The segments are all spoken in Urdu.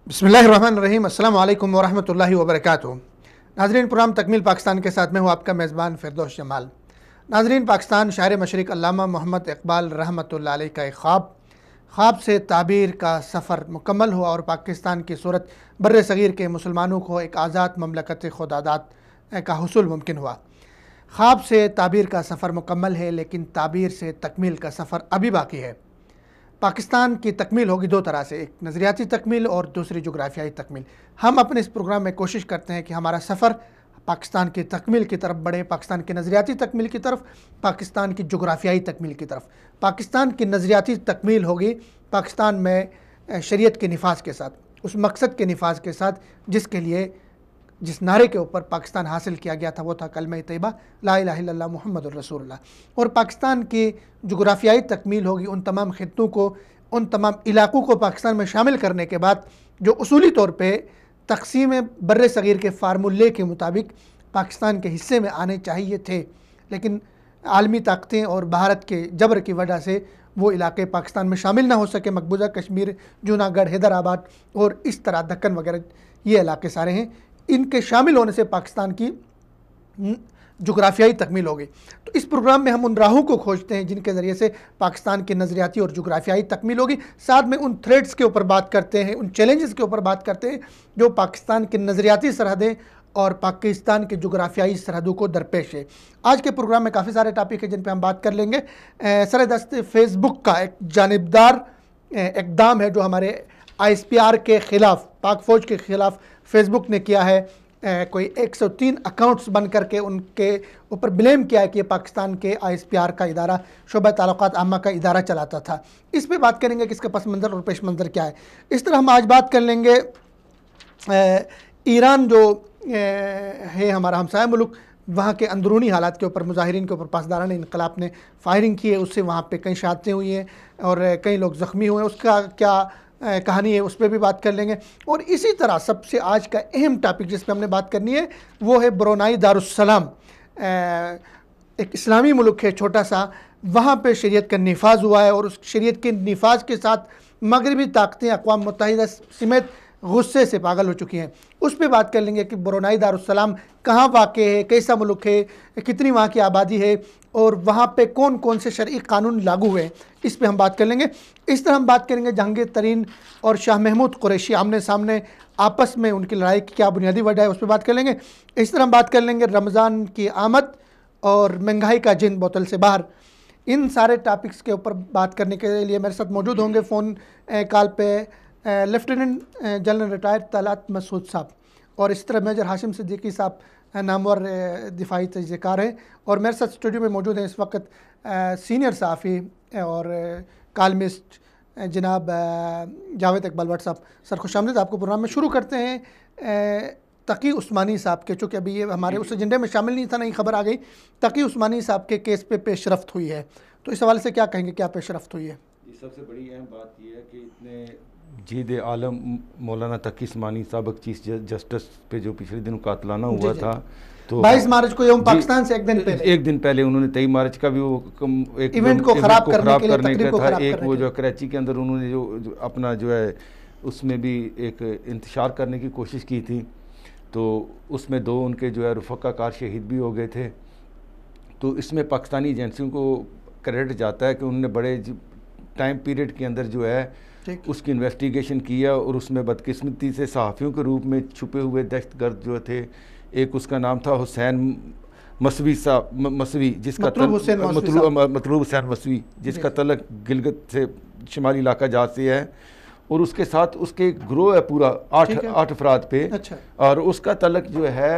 بسم اللہ الرحمن الرحیم۔ السلام علیکم ورحمۃ اللہ وبرکاتہ۔ ناظرین، پروگرام تکمیل پاکستان کے ساتھ میں ہوں آپ کا میزبان فردوس جمال۔ ناظرین، پاکستان شاعر مشرق علامہ محمد اقبال رحمۃ اللہ علیہ کا ایک خواب سے تعبیر کا سفر مکمل ہوا اور پاکستان کی صورت بر صغیر کے مسلمانوں کو ایک آزاد مملکت خودآزاد کا حصول ممکن ہوا۔ خواب سے تعبیر کا سفر مکمل ہے، لیکن تعبیر سے تکمیل کا سفر ابھی باقی ہے۔ پاکستان کی تکمیل ہوگی دو طرح سے، ایک نظریاتی تکمیل اور دوسری جغرافیائی تکمیل۔ ہم اپنے اس پروگرام میں کوشش کرتے ہیں کہ ہمارا سفر پاکستان کی تکمیل کی طرف بڑھے، پاکستان کی نظریاتی تکمیل کی طرف، پاکستان کی جغرافیائی تکمیل کی طرف۔ پاکستان کی نظریاتی تکمیل ہوگی پاکستان میں شریعت کے نفاذ کے ساتھ، اس مقصد کے نفاذ کے ساتھ جس نعرے کے اوپر پاکستان حاصل کیا گیا تھا، وہ تھا کلمہ طیبہ لا الہ الا اللہ محمد الرسول اللہ۔ اور پاکستان کی جغرافیائی تکمیل ہوگی ان تمام خطوں کو، ان تمام علاقوں کو پاکستان میں شامل کرنے کے بعد جو اصولی طور پہ تقسیم بر صغیر کے فارمولے کے مطابق پاکستان کے حصے میں آنے چاہیے تھے، لیکن عالمی طاقتیں اور بھارت کے جبر کی وجہ سے وہ علاقے پاکستان میں شامل نہ ہو سکے۔ مقبوضہ کشمیر، جوناگڑھ، حیدرآباد اور اس طرح دکن وغیرہ یہ علاقے سارے ہیں، ان کے شامل ہونے سے پاکستان کی جغرافیائی تکمیل ہوگی۔ تو اس پروگرام میں ہم ان راہوں کو کھوجتے ہیں جن کے ذریعے سے پاکستان کی نظریاتی اور جغرافیائی تکمیل ہوگی، ساتھ میں ان تھریٹس کے اوپر بات کرتے ہیں، ان چیلنجز کے اوپر بات کرتے ہیں جو پاکستان کی نظریاتی سرحدیں اور پاکستان کی جغرافیائی سرحدوں کو درپیش ہے۔ آج کے پروگرام میں کافی سارے ٹاپک ہیں جن پہ ہم بات کر لیں گے۔ سر دست فیس بک کا ایک جانبدار اقدام ہے جو ہمارے ISPR کے خلاف، پاک فوج کے خلاف فیس بک نے کیا ہے۔ کوئی 103 اکاؤنٹس بن کر کے ان کے اوپر بلیم کیا ہے کہ یہ پاکستان کے ISPR کا ادارہ، شعبہ تعلقات عامہ کا ادارہ چلاتا تھا۔ اس پہ بات کریں گے کہ اس کا پس منظر اور پیش منظر کیا ہے۔ اس طرح ہم آج بات کر لیں گے ایران جو ہے ہمارا ہمسایہ ملک، وہاں کے اندرونی حالات کے اوپر، مظاہرین کے اوپر پاسداران انقلاب نے فائرنگ کی ہے، اس سے وہاں پہ کئی شہادتیں ہوئی ہیں اور کئی لوگ زخمی ہوئے ہیں، اس کا کیا کہانی ہے اس پہ بھی بات کر لیں گے۔ اور اسی طرح سب سے آج کا اہم ٹاپک جس پہ ہم نے بات کرنی ہے وہ ہے برونائی دارالسلام۔ ایک اسلامی ملک ہے چھوٹا سا، وہاں پہ شریعت کا نفاذ ہوا ہے اور اس شریعت کے نفاذ کے ساتھ مغربی طاقتیں اقوام متحدہ سمیت غصے سے پاگل ہو چکی ہیں۔ اس پہ بات کر لیں گے کہ برونائی دارالسلام کہاں واقع ہے، کیسا ملک ہے، کتنی وہاں کی آبادی ہے اور وہاں پہ کون کون سے شرعی قانون لاگو ہوئے ہیں، اس پہ ہم بات کر لیں گے۔ اس طرح ہم بات کریں گے جہانگیر ترین اور شاہ محمود قریشی آمنے سامنے آپس میں ان کی لڑائی کی کیا بنیادی وجہ ہے، اس پہ بات کر لیں گے۔ اس طرح ہم بات کر لیں گے رمضان کی آمد اور مہنگائی کا جن بوتل سے باہر۔ ان سارے ٹاپکس کے اوپر بات کرنے کے لیے میرے ساتھ موجود ہوں گے فون کال پہ لیفٹیننٹ جنرل ریٹائرڈ طلعت مسعود صاحب، اور اس طرح میجر ہاشم صدیقی صاحب نامور دفاعی تجزیہ کار ہیں، اور میرے ساتھ اسٹوڈیو میں موجود ہیں اس وقت سینئر صحافی اور کالمسٹ جناب جاوید اقبال بٹ صاحب۔ سر خوش آمدید آپ کو پروگرام میں۔ شروع کرتے ہیں تقی عثمانی صاحب کے، چونکہ ابھی یہ ہمارے اس ایجنڈے میں شامل نہیں تھا، نئی خبر آ گئی، تقی عثمانی صاحب کے کیس پہ پیش رفت ہوئی ہے، تو اس حوالے سے کیا کہیں گے، کیا پیش رفت ہوئی ہے؟ سب سے بڑی اہم بات یہ ہے کہ اتنے جید عالم مولانا تقی عثمانی سابق چیف جسٹس پہ جو پچھلے دنوں قاتلانہ ہوا تھا، تو 22 مارچ کو یوم پاکستان سے ایک دن پہلے انہوں نے 23 مارچ کا بھی وہ ایک ایونٹ کو خراب کرنے کا تھا۔ ایک وہ جو کراچی کے اندر انہوں نے جو اپنا جو ہے اس میں بھی ایک انتشار کرنے کی کوشش کی تھی، تو اس میں 2 ان کے جو ہے رفقا کار شہید بھی ہو گئے تھے۔ تو اس میں پاکستانی ایجنسیوں کو کریڈٹ جاتا ہے کہ انہوں نے بڑے ٹائم پیریڈ کے اندر جو ہے اس کی انویسٹیگیشن کیا، اور اس میں بدقسمتی سے صحافیوں کے روپ میں چھپے ہوئے دہشت گرد جو تھے، ایک اس کا نام تھا حسین مسوی صاحب، مسوی جس کا مطلوب حسین مسوی جس کا تعلق گلگت سے شمالی علاقہ جات سے ہے، اور اس کے ساتھ اس کے گروہ ہے پورا 8 افراد پہ، اور اس کا تعلق جو ہے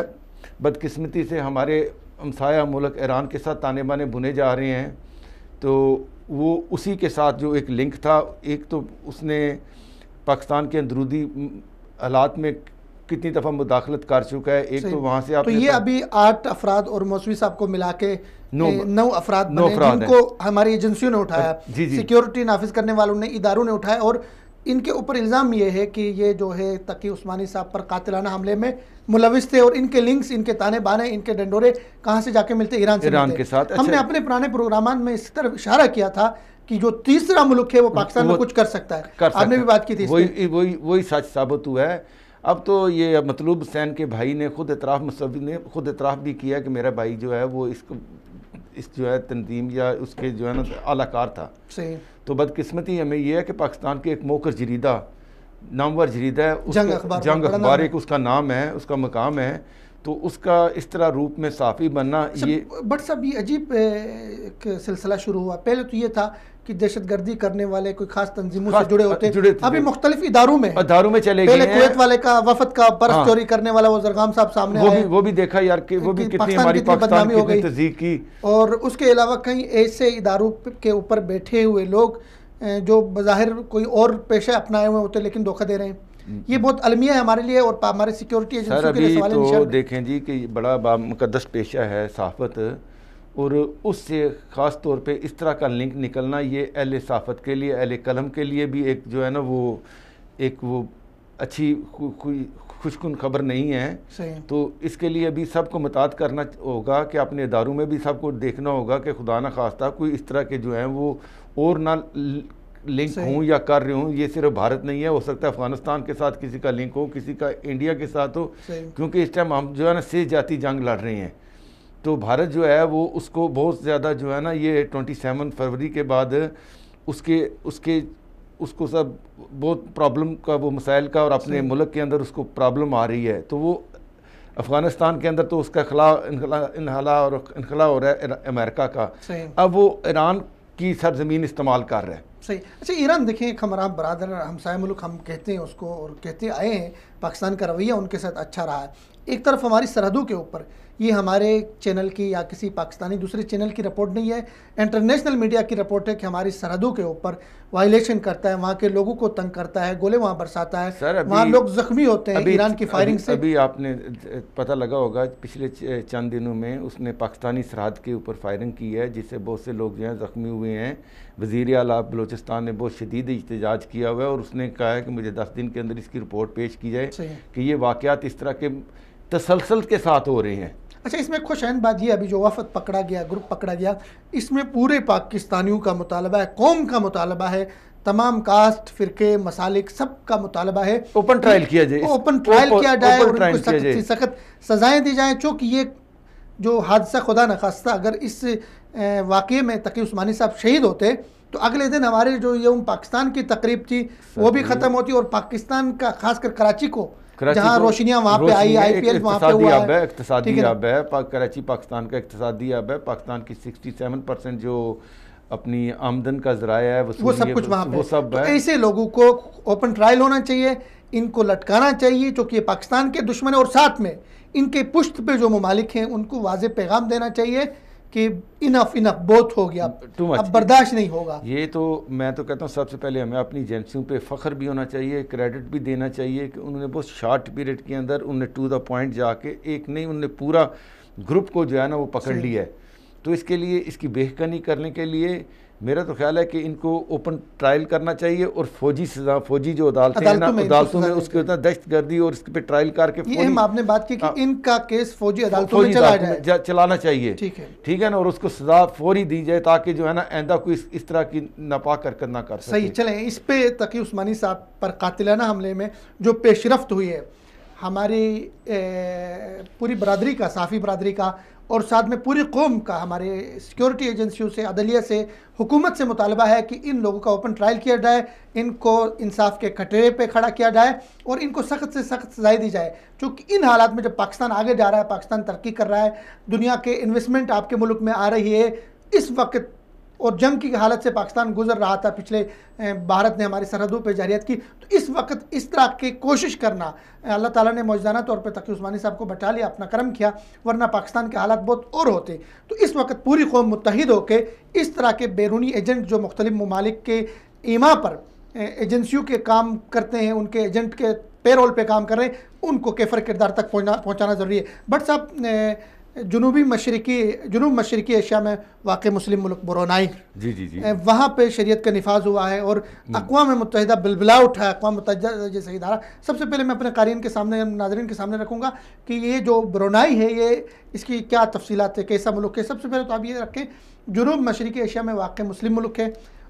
بدقسمتی سے ہمارے ہمسایہ ملک ایران کے ساتھ تانے بانے بنے جا رہے ہیں۔ تو وہ اسی کے ساتھ جو ایک لنک تھا، ایک تو اس نے پاکستان کے اندرونی حالات میں کتنی دفعہ مداخلت کر چکا ہے، ایک تو وہاں سے آپ تو یہ ابھی 8 افراد اور موسوی صاحب کو ملا کے 9 افراد بنے جن کو ہماری ایجنسیوں نے اٹھایا، سیکیورٹی نافذ کرنے والوں نے، اداروں نے اٹھایا، اور ان کے اوپر الزام یہ ہے کہ یہ جو ہے تقی عثمانی صاحب پر قاتلانہ حملے میں ملوث تھے، اور ان کے لنکس، ان کے تانے بانے، ان کے ڈنڈورے کہاں سے جا کے ملتے؟ ایران کے ساتھ۔ ہم نے اپنے پرانے پروگرامات میں اس طرف اشارہ کیا تھا کہ جو تیسرا ملک ہے وہ پاکستان میں کچھ کر سکتا ہے. آپ نے بھی بات کی تھی. وہی سچ ثابت ہوا ہے. اب تو یہ مطلوب حسین کے بھائی نے خود اعتراف بھی کیا کہ میرا بھائی جو ہے وہ اس جو ہے تنظیم یا اس کے جو ہے نا اعلی کار تھا. تو بدقسمتی ہمیں یہ ہے کہ پاکستان کے ایک موقر جریدہ، نامور جریدہ ہے، جنگ اخبار ایک اس کا نام ہے، اس کا مقام ہے، تو اس کا اس طرح روپ میں صحافی بننا یہ بٹ صاحب یہ عجیب ایک سلسلہ شروع ہوا. پہلے تو یہ تھا کہ دہشت گردی کرنے والے کوئی خاص تنظیموں سے جڑے ہوتے، ابھی مختلف اداروں میں چلے گئے. پہلے کویت والے کا وفد کا پرس چوری کرنے والا وہ زرغام صاحب سامنے آئے، وہ بھی دیکھا یار کہ وہ بھی کتنی ہماری پاکستان کی تذیق کی. اور اس کے علاوہ کئی ایسے اداروں کے اوپر بیٹھے ہوئے لوگ جو بظاہر کوئی اور پیشہ اپنائے ہوئے ہوتے لیکن دھوکہ دے رہے ہیں. یہ بہت المیہ ہے ہمارے لیے اور ہمارے سیکیورٹی ایجنسیوں کے لیے سوال نشان. تو دیکھیں جی کہ بڑا مقدس پیشہ ہے صحافت، اور اس سے خاص طور پہ اس طرح کا لنک نکلنا یہ اہل صحافت کے لیے، اہل قلم کے لیے بھی ایک جو ہے نا وہ اچھی خوشکن خبر نہیں ہے. تو اس کے لیے ابھی سب کو متعارف کرنا ہوگا کہ اپنے اداروں میں بھی سب کو دیکھنا ہوگا کہ خدا نہ خواستہ کوئی اس طرح کے جو ہیں وہ اور نہ لنک ہوں یا کر رہے ہوں. یہ صرف بھارت نہیں ہے، ہو سکتا ہے افغانستان کے ساتھ کسی کا لنک ہو، کسی کا انڈیا کے ساتھ ہو، کیونکہ اس ٹائم ہم جو ہے نا سے جاتی جنگ لڑ رہے ہیں. تو بھارت جو ہے وہ اس کو بہت زیادہ جو ہے نا یہ 27 فروری کے بعد اس کو سب بہت پرابلم کا وہ مسائل کا، اور اپنے ملک کے اندر اس کو پرابلم آ رہی ہے. تو وہ افغانستان کے اندر تو اس کا انخلا ہو رہا ہے امریکہ کا. اب وہ ایران کی سرزمین استعمال کر رہا ہے. صحیح. اچھا ایران دیکھیں ایک ہمارا برادر ہمسایہ ملک ہم کہتے ہیں اس کو، اور کہتے آئے ہیں پاکستان کا رویہ ان کے ساتھ اچھا رہا ہے. ایک طرف ہماری سرحدوں کے اوپر یہ ہمارے چینل کی یا کسی پاکستانی دوسرے چینل کی رپورٹ نہیں ہے، انٹرنیشنل میڈیا کی رپورٹ ہے کہ ہماری سرحدوں کے اوپر وائلیشن کرتا ہے، وہاں کے لوگوں کو تنگ کرتا ہے، گولے وہاں برساتا ہے، وہاں لوگ زخمی ہوتے ہیں ایران کی فائرنگ سے. ابھی آپ نے پتہ لگا ہوگا پچھلے چند دنوں میں اس نے پاکستانی سرحد کے اوپر فائرنگ کی ہے، جس سے بہت سے لوگ جو ہیں زخمی ہوئے ہیں. وزیر اعلیٰ بلوچستان نے بہت شدید احتجاج کیا ہوا ہے، اور اس نے کہا ہے کہ مجھے 10 دن کے اندر اس کی رپورٹ پیش کی جائے کہ یہ واقعات اس طرح کے تسلسل کے ساتھ ہو رہے ہیں. اچھا اس میں خوش عین بات یہ ابھی جو وفد پکڑا گیا، گروپ پکڑا گیا، اس میں پورے پاکستانیوں کا مطالبہ ہے، قوم کا مطالبہ ہے، تمام کاسٹ، فرقے، مسالک، سب کا مطالبہ ہے اوپن ٹرائل کیا جائے، اوپن ٹرائل کیا جائے اور ان کو سخت سے سخت سزائیں دی جائیں. چونکہ یہ جو حادثہ خدا نخواستہ اگر اس واقعے میں تقی عثمانی صاحب شہید ہوتے تو اگلے دن ہمارے جو یوم پاکستان کی تقریب تھی وہ بھی ختم ہوتی، اور پاکستان کا خاص کر کراچی کو جہاں روشنیاں وہاں پہ آئی، آئی پی ایل وہاں پہ ہوا ہے، اقتصادی ہب ہے کراچی، پاکستان کا اقتصادی ہب ہے. پاکستان کی 67% جو اپنی آمدن کا ذرائع ہے وہ سب کچھ وہاں پہ. ایسے لوگوں کو اوپن ٹرائل ہونا چاہیے، ان کو لٹکانا چاہیے چونکہ یہ پاکستان کے دشمن، اور ساتھ میں ان کے پشت پہ جو ممالک ہیں ان کو واضح پیغام دینا چاہیے کہ انف بہت ہو گیا، اب برداشت نہیں ہوگا. یہ تو میں تو کہتا ہوں سب سے پہلے ہمیں اپنی ایجنسیوں پہ فخر بھی ہونا چاہیے، کریڈٹ بھی دینا چاہیے کہ انہوں نے بہت شارٹ پیریڈ کے اندر انہوں نے ٹو دا پوائنٹ جا کے ایک نہیں، انہوں نے پورا گروپ کو جو ہے نا وہ پکڑ لیا ہے. تو اس کے لیے اس کی بہتری کرنے کے لیے میرا تو خیال ہے کہ ان کو اوپن ٹرائل کرنا چاہیے، اور فوجی جو عدالتیں ہیں نا عدالتوں میں اس کے اتنا دہشت گردی اور اس پہ ٹرائل کر کے یہ آپ نے بات کی کہ ان کا کیس فوجی عدالتوں میں چلانا چاہیے، ٹھیک ہے نا، اور اس کو سزا فوری دی جائے تاکہ جو ہے نا آئندہ کوئی اس طرح کی ناپاک حرکت نہ کر سکے. صحیح. چلیں اس پہ تقی عثمانی صاحب پر قاتلانہ حملے میں جو پیش رفت ہوئی ہے ہماری پوری برادری کا، صحافی برادری کا، اور ساتھ میں پوری قوم کا، ہمارے سیکیورٹی ایجنسیوں سے، عدلیہ سے، حکومت سے مطالبہ ہے کہ ان لوگوں کا اوپن ٹرائل کیا جائے، ان کو انصاف کے کٹہرے پہ کھڑا کیا جائے اور ان کو سخت سے سخت سزائیں دی جائے. چونکہ ان حالات میں جب پاکستان آگے جا رہا ہے، پاکستان ترقی کر رہا ہے، دنیا کے انویسٹمنٹ آپ کے ملک میں آ رہی ہے، اس وقت اور جنگ کی حالت سے پاکستان گزر رہا تھا، پچھلے بھارت نے ہماری سرحدوں پہ جارحیت کی، تو اس وقت اس طرح کی کوشش کرنا، اللہ تعالیٰ نے معجزانہ طور پہ تقی عثمانی صاحب کو بچا لیا، اپنا کرم کیا، ورنہ پاکستان کے حالات بہت اور ہوتے. تو اس وقت پوری قوم متحد ہو کے اس طرح کے بیرونی ایجنٹ جو مختلف ممالک کے ایما پر ایجنسیوں کے کام کرتے ہیں، ان کے ایجنٹ کے پے رول پہ کام کر رہے ہیں، ان کو کیفر کردار تک پہنچانا ضروری ہے. بٹ صاحب جنوب مشرقی ایشیا میں واقع مسلم ملک برونائی، وہاں پہ شریعت کا نفاذ ہوا ہے اور اقوام متحدہ بلبلا اٹھا ہے، اقوام متحدہ جیسا ادارہ. سب سے پہلے میں اپنے قارئین کے سامنے، ناظرین کے سامنے رکھوں گا کہ یہ جو برونائی ہے یہ اس کی کیا تفصیلات ہے، کیسا ملک ہے. سب سے پہلے تو آپ یہ رکھیں جنوب مشرقی ایشیا میں واقع مسلم ملک ہے،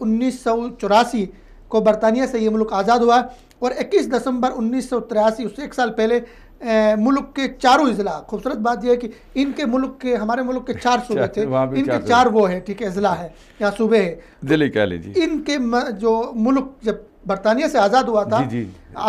1984 کو برطانیہ سے یہ ملک آزاد ہوا اور 21 دسمبر 1983 اس سے 1 سال پہلے ملک کے چاروں اضلاع. خوبصورت بات یہ ہے کہ ان کے ملک کے ہمارے ملک کے 4 صوبے تھے, ان کے 4 وہ ہیں, ٹھیک ہے, اضلاع ہے یا صوبے ہیں. دلی کہہ لیجیے. ان کے جو ملک جب برطانیہ سے آزاد ہوا تھا,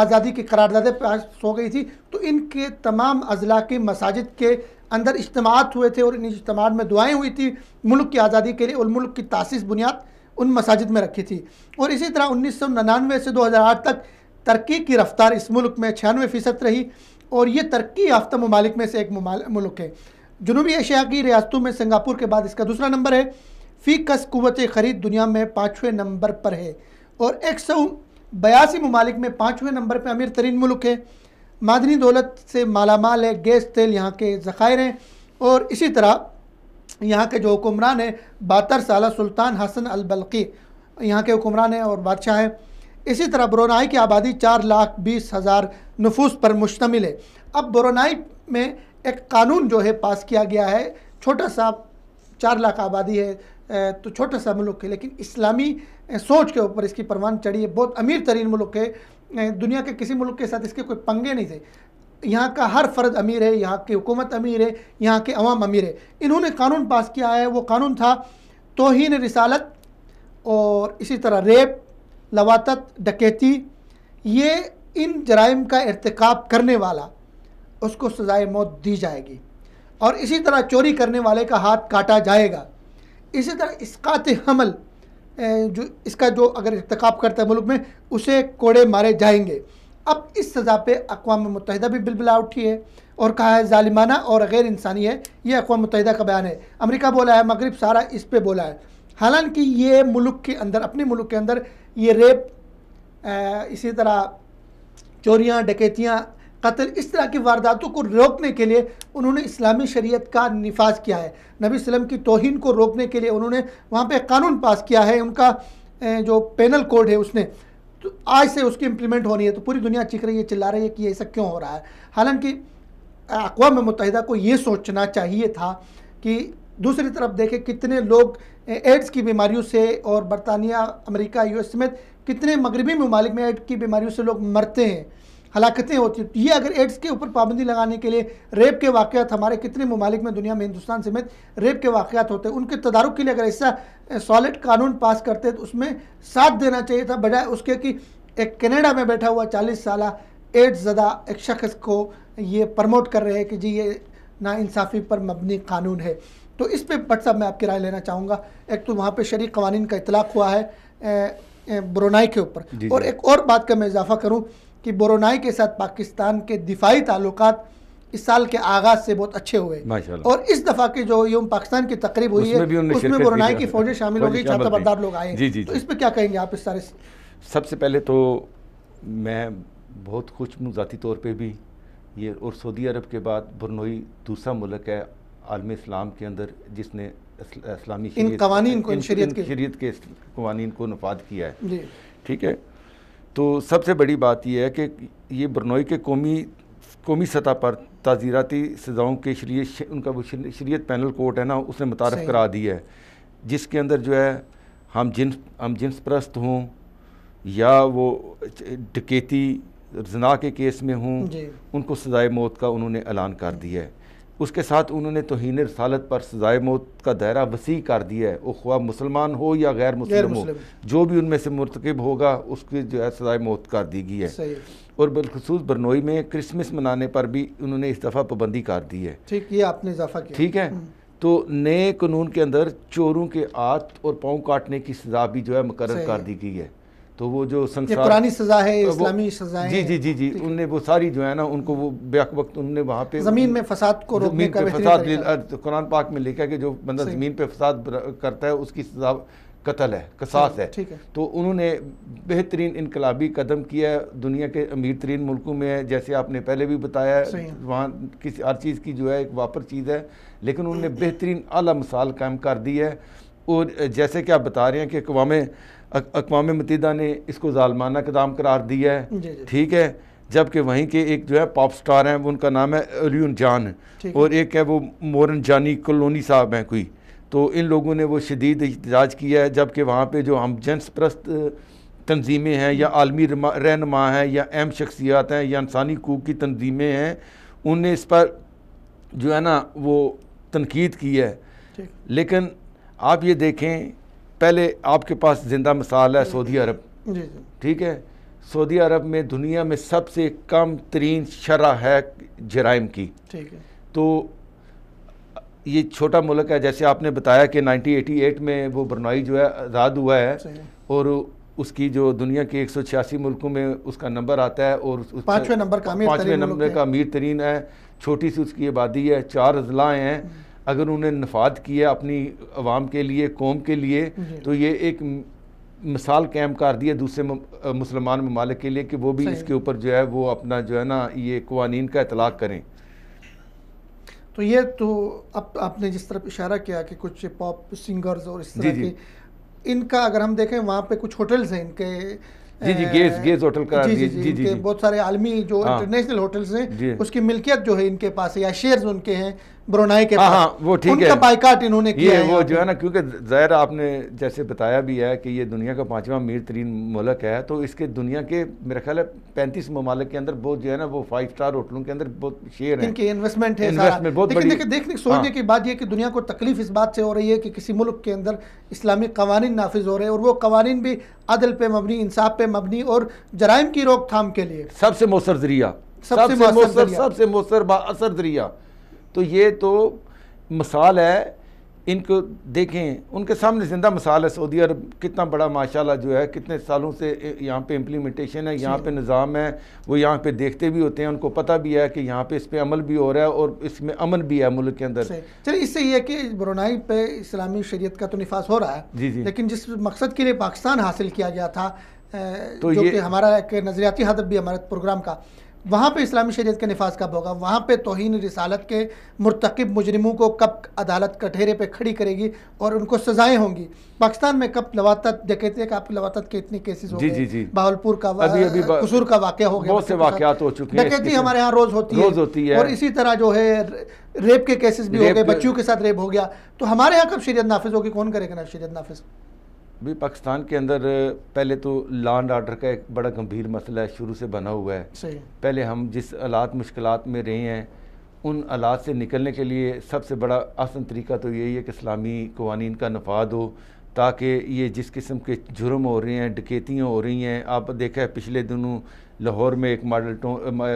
آزادی کی قراردادیں پاس ہو گئی تھی, تو ان کے تمام اضلاع کی مساجد کے اندر اجتماعات ہوئے تھے اور ان اجتماعات میں دعائیں ہوئی تھی ملک کی آزادی کے لیے, اور ملک کی تاسیس بنیاد ان مساجد میں رکھی تھی. اور اسی طرح 1999 سے 2008 تک ترقی کی رفتار اس ملک میں 96% رہی, اور یہ ترقی یافتہ ممالک میں سے ایک ملک ہے. جنوبی ایشیا کی ریاستوں میں سنگاپور کے بعد اس کا دوسرا نمبر ہے. فی کس قوت خرید دنیا میں 5ویں نمبر پر ہے, اور 182 ممالک میں 5ویں نمبر پہ امیر ترین ملک ہے. معدنی دولت سے مالا مال ہے, گیس تیل یہاں کے ذخائر ہیں, اور اسی طرح یہاں کے جو حکمران ہیں 72 سالہ سلطان حسن البلقی یہاں کے حکمران ہیں اور بادشاہ ہیں. اسی طرح برونائی کی آبادی 4,20,000 نفوس پر مشتمل ہے. اب برونائی میں ایک قانون جو ہے پاس کیا گیا ہے, چھوٹا سا 4 لاکھ آبادی ہے تو چھوٹا سا ملک ہے, لیکن اسلامی سوچ کے اوپر اس کی پروان چڑھی ہے. بہت امیر ترین ملک ہے, دنیا کے کسی ملک کے ساتھ اس کے کوئی پنگے نہیں تھے. یہاں کا ہر فرد امیر ہے, یہاں کی حکومت امیر ہے, یہاں کے عوام امیر ہے. انہوں نے قانون پاس کیا ہے, وہ قانون تھا توہین رسالت اور اسی طرح ریپ, لواطت, ڈکیتی. یہ ان جرائم کا ارتکاب کرنے والا اس کو سزائے موت دی جائے گی, اور اسی طرح چوری کرنے والے کا ہاتھ کاٹا جائے گا. اسی طرح اسقاط حمل جو اس کا جو اگر ارتکاب کرتا ہے ملک میں, اسے کوڑے مارے جائیں گے. اب اس سزا پہ اقوام متحدہ بھی بلبلا اٹھی ہے اور کہا ہے ظالمانہ اور غیر انسانی ہے. یہ اقوام متحدہ کا بیان ہے. امریکہ بولا ہے, مغرب سارا اس پہ بولا ہے. حالانکہ یہ ملک کے اندر, اپنے ملک کے اندر یہ ریپ, اسی طرح چوریاں, ڈکیتیاں, قتل, اس طرح کی وارداتوں کو روکنے کے لیے انہوں نے اسلامی شریعت کا نفاذ کیا ہے. نبی صلی اللہ علیہ وسلم کی توہین کو روکنے کے لیے انہوں نے وہاں پہ قانون پاس کیا ہے. ان کا جو پینل کوڈ ہے اس نے تو آج سے اس کی امپلیمنٹ ہونی ہے. تو پوری دنیا چیخ رہی ہے, چلا رہی ہے کہ ایسا کیوں ہو رہا ہے. حالانکہ اقوام متحدہ کو یہ سوچنا چاہیے تھا کہ دوسری طرف دیکھیں کتنے لوگ ایڈز کی بیماریوں سے, اور برطانیہ, امریکہ, US سمیت کتنے مغربی ممالک میں ایڈز کی بیماریوں سے لوگ مرتے ہیں, ہلاکتیں ہوتی ہیں. یہ اگر ایڈز کے اوپر پابندی لگانے کے لیے ریپ کے واقعات ہمارے کتنے ممالک میں دنیا میں, ہندوستان سمیت ریپ کے واقعات ہوتے ہیں, ان کے تدارک کے لیے اگر ایسا سالڈ قانون پاس کرتے تو اس میں ساتھ دینا چاہیے تھا, بجائے اس کے کہ ایک کینیڈا میں بیٹھا ہوا 40 سالہ ایڈز زدہ ایک شخص کو یہ پرموٹ کر رہے ہیں کہ جی یہ ناانصافی پر مبنی قانون ہے. تو اس پہ بٹ صاحب میں آپ کی رائے لینا چاہوں گا. ایک تو وہاں پہ شرعی قوانین کا اطلاق ہوا ہے برونائی کے اوپر, اور ایک اور بات کا میں اضافہ کروں کہ برونائی کے ساتھ پاکستان کے دفاعی تعلقات اس سال کے آغاز سے بہت اچھے ہوئے, اور اس دفعہ کی جو یوم پاکستان کی تقریب ہوئی ہے اس میں برونائی کی فوجیں شامل ہو گئی, چھاتا بردار لوگ آئے ہیں. تو اس پہ کیا کہیں گے آپ اس سارے؟ سب سے پہلے تو میں بہت خوش ہوں ذاتی طور پہ بھی یہ, اور سعودی عرب کے بعد برنوئی دوسرا ملک ہے عالم اسلام کے اندر جس نے اسلامی شریعت کے قوانین کو نفاذ کیا ہے. ٹھیک ہے, تو سب سے بڑی بات یہ ہے کہ یہ برنوئی کے قومی سطح پر تعزیراتی سزاؤں کے ان کا وہ شریعت پینل کوڈ ہے نا, اس نے متعارف کرا دی ہے, جس کے اندر جو ہے ہم جنس پرست ہوں یا وہ ڈکیتی زنا کے کیس میں ہوں, ان کو سزائے موت کا انہوں نے اعلان کر دیا ہے. اس کے ساتھ انہوں نے توہین رسالت پر سزائے موت کا دائرہ وسیع کر دیا ہے, وہ خواہ مسلمان ہو یا غیر مسلم ہو, جو بھی ان میں سے مرتکب ہوگا اس کی جو ہے سزائے موت کر دی گئی ہے. اور بالخصوص برنوئی میں کرسمس منانے پر بھی انہوں نے اس دفعہ پابندی کر دی ہے. ٹھیک, یہ آپ نے اضافہ کیا. ٹھیک ہے, تو نئے قانون کے اندر چوروں کے ہاتھ اور پاؤں کاٹنے کی سزا بھی جو ہے مقرر کر دی گئی ہے. تو وہ جو سنسار پرانی سزا ہے, اسلامی سزائیں, جی انہوں نے وہ ساری جو ہے نا ان کو وہ بیک وقت انہوں نے وہاں پہ زمین میں فساد کو روکنے کا قرآن پاک میں لکھا ہے کہ جو بندہ زمین پہ فساد کرتا ہے اس کی سزا قتل ہے, قصاص ہے. تو انہوں نے بہترین انقلابی قدم کیا ہے, دنیا کے امیر ترین ملکوں میں ہے, جیسے آپ نے پہلے بھی بتایا ہے, وہاں کسی ہر چیز کی جو ہے ایک واپر چیز ہے, لیکن انہوں نے بہترین اعلیٰ مثال قائم کر دی ہے. اور جیسے کہ آپ بتا رہے ہیں کہ اقوام متحدہ نے اس کو ظالمانہ اقدام قرار دیا ہے. ٹھیک ہے, جبکہ وہیں کے ایک جو ہے پاپ سٹار ہیں, ان کا نام ہے ایلیون جان, اور ایک ہے وہ مورن جانی کلونی صاحب ہیں کوئی, تو ان لوگوں نے وہ شدید احتجاج کیا ہے، جبکہ وہاں پہ جو ہم جنس پرست تنظیمیں ہیں یا عالمی رہنما ہیں یا اہم شخصیات ہیں یا انسانی حقوق کی تنظیمیں ہیں، ان نے اس پر جو ہے نا وہ تنقید کی ہے. لیکن آپ یہ دیکھیں، پہلے آپ کے پاس زندہ مثال ہے سعودی عرب. ٹھیک ہے، سعودی عرب میں دنیا میں سب سے کم ترین شرح ہے جرائم کی. تو یہ چھوٹا ملک ہے، جیسے آپ نے بتایا کہ 1988 میں وہ برونائی جو ہے آزاد ہوا ہے، اور اس کی جو دنیا کے 186 ملکوں میں اس کا نمبر آتا ہے، اور 5ویں نمبر کا امیر ترین ہے. چھوٹی سی اس کی آبادی ہے، 4 اضلاع ہیں. اگر انہیں نفاذ کیا اپنی عوام کے لیے، قوم کے لیے، تو یہ ایک مثال قائم کر دی ہے دوسرے مسلمان ممالک کے لیے کہ وہ بھی اس کے اوپر جو ہے وہ اپنا جو ہے نا یہ قوانین کا اطلاق کریں. تو یہ تو اب آپ نے جس طرف اشارہ کیا کہ کچھ پاپ سنگرز اور اس طرح کے ان کا اگر ہم دیکھیں وہاں پہ کچھ ہوٹلز ہیں ان کے، گیز ہوٹل کا جی بہت سارے عالمی جو انٹرنیشنل ہوٹلز ہیں اس کی ملکیت جو ہے ان کے پاس ہے یا شیئرز ان کے ہیں برونائی کے پاس، وہ ٹھیک ہے، ان کا بائیکاٹ انہوں نے کیا ہے. وہ جو ہے نا کیونکہ ظاہر آپ نے جیسے بتایا بھی ہے کہ یہ دنیا کا 5واں امیر ترین ملک ہے، تو اس کے دنیا کے میرا خیال ہے 35 ممالک کے اندر بہت جو ہے نا وہ 5 اسٹار ہوٹلوں کے اندر بہت شیئر ہیں، ان کی انویسٹمنٹ ہے. لیکن دیکھنے سوچنے کی بات یہ کہ دنیا کو تکلیف اس بات سے ہو رہی ہے کہ کسی ملک کے اندر اسلامی قوانین نافذ ہو رہے ہیں، اور وہ قوانین بھی عدل پہ مبنی، انصاف پہ مبنی اور جرائم کی روک تھام کے لیے سب سے مؤثر ذریعہ، سب سے مؤثر با اثر ذریعہ. تو یہ تو مثال ہے. ان کو دیکھیں، ان کے سامنے زندہ مثال ہے. سعودی عرب کتنا بڑا ماشاءاللہ جو ہے، کتنے سالوں سے یہاں پہ امپلیمنٹیشن ہے، یہاں پہ نظام ہے، وہ یہاں پہ دیکھتے بھی ہوتے ہیں، ان کو پتہ بھی ہے کہ یہاں پہ اس پہ عمل بھی ہو رہا ہے اور اس میں امن بھی ہے ملک کے اندر. چلیے، اس سے یہ کہ برونائی پہ اسلامی شریعت کا تو نفاذ ہو رہا ہے، لیکن جس مقصد کے لیے پاکستان حاصل کیا گیا تھا، جو کہ ہمارا ایک نظریاتی ہدف بھی ہمارے پروگرام کا، وہاں پہ اسلامی شریعت کا نفاذ کب ہوگا؟ وہاں پہ توہین رسالت کے مرتکب مجرموں کو کب عدالت کٹہرے پہ کھڑی کرے گی اور ان کو سزائیں ہوں گی؟ پاکستان میں کب لواطت، ڈکیتی کا، آپ لواطت کے اتنے کیسز ہو گئے، بہاولپور کا، قصور کا واقعہ ہو گیا، بہت سے واقعات ہو چکے ہیں. ڈکیتی ہمارے ہاں روز ہوتی ہے، اور اسی طرح جو ہے ریپ کے کیسز بھی ہو گئے، بچیوں کے ساتھ ریپ ہو گیا. تو ہمارے ہاں کب شریعت نافذ ہوگی؟ کون کرے گا شریعت نافذ؟ بھی پاکستان کے اندر پہلے تو لا اینڈ آرڈر کا ایک بڑا گمبھیر مسئلہ ہے، شروع سے بنا ہوا ہے. پہلے ہم جس حالات مشکلات میں رہے ہیں، ان حالات سے نکلنے کے لیے سب سے بڑا آسان طریقہ تو یہی ہے کہ اسلامی قوانین کا نفاذ ہو، تاکہ یہ جس قسم کے جرم ہو رہے ہیں، ڈکیتیاں ہو رہی ہیں. آپ دیکھا ہے پچھلے دنوں لاہور میں ایک ماڈل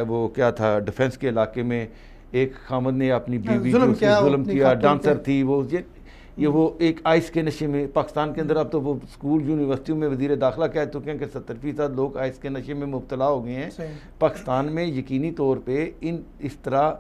وہ کیا تھا، ڈیفنس کے علاقے میں ایک خامد نے اپنی بیوی ظلم کیا، ڈانسر تھی وہ ایک آئس کے نشے میں. پاکستان کے اندر اب تو وہ اسکول یونیورسٹیوں میں وزیر داخلہ کہہ چکے ہیں کہ 70% لوگ آئس کے نشے میں مبتلا ہو گئے ہیں. پاکستان میں یقینی طور پہ اس طرح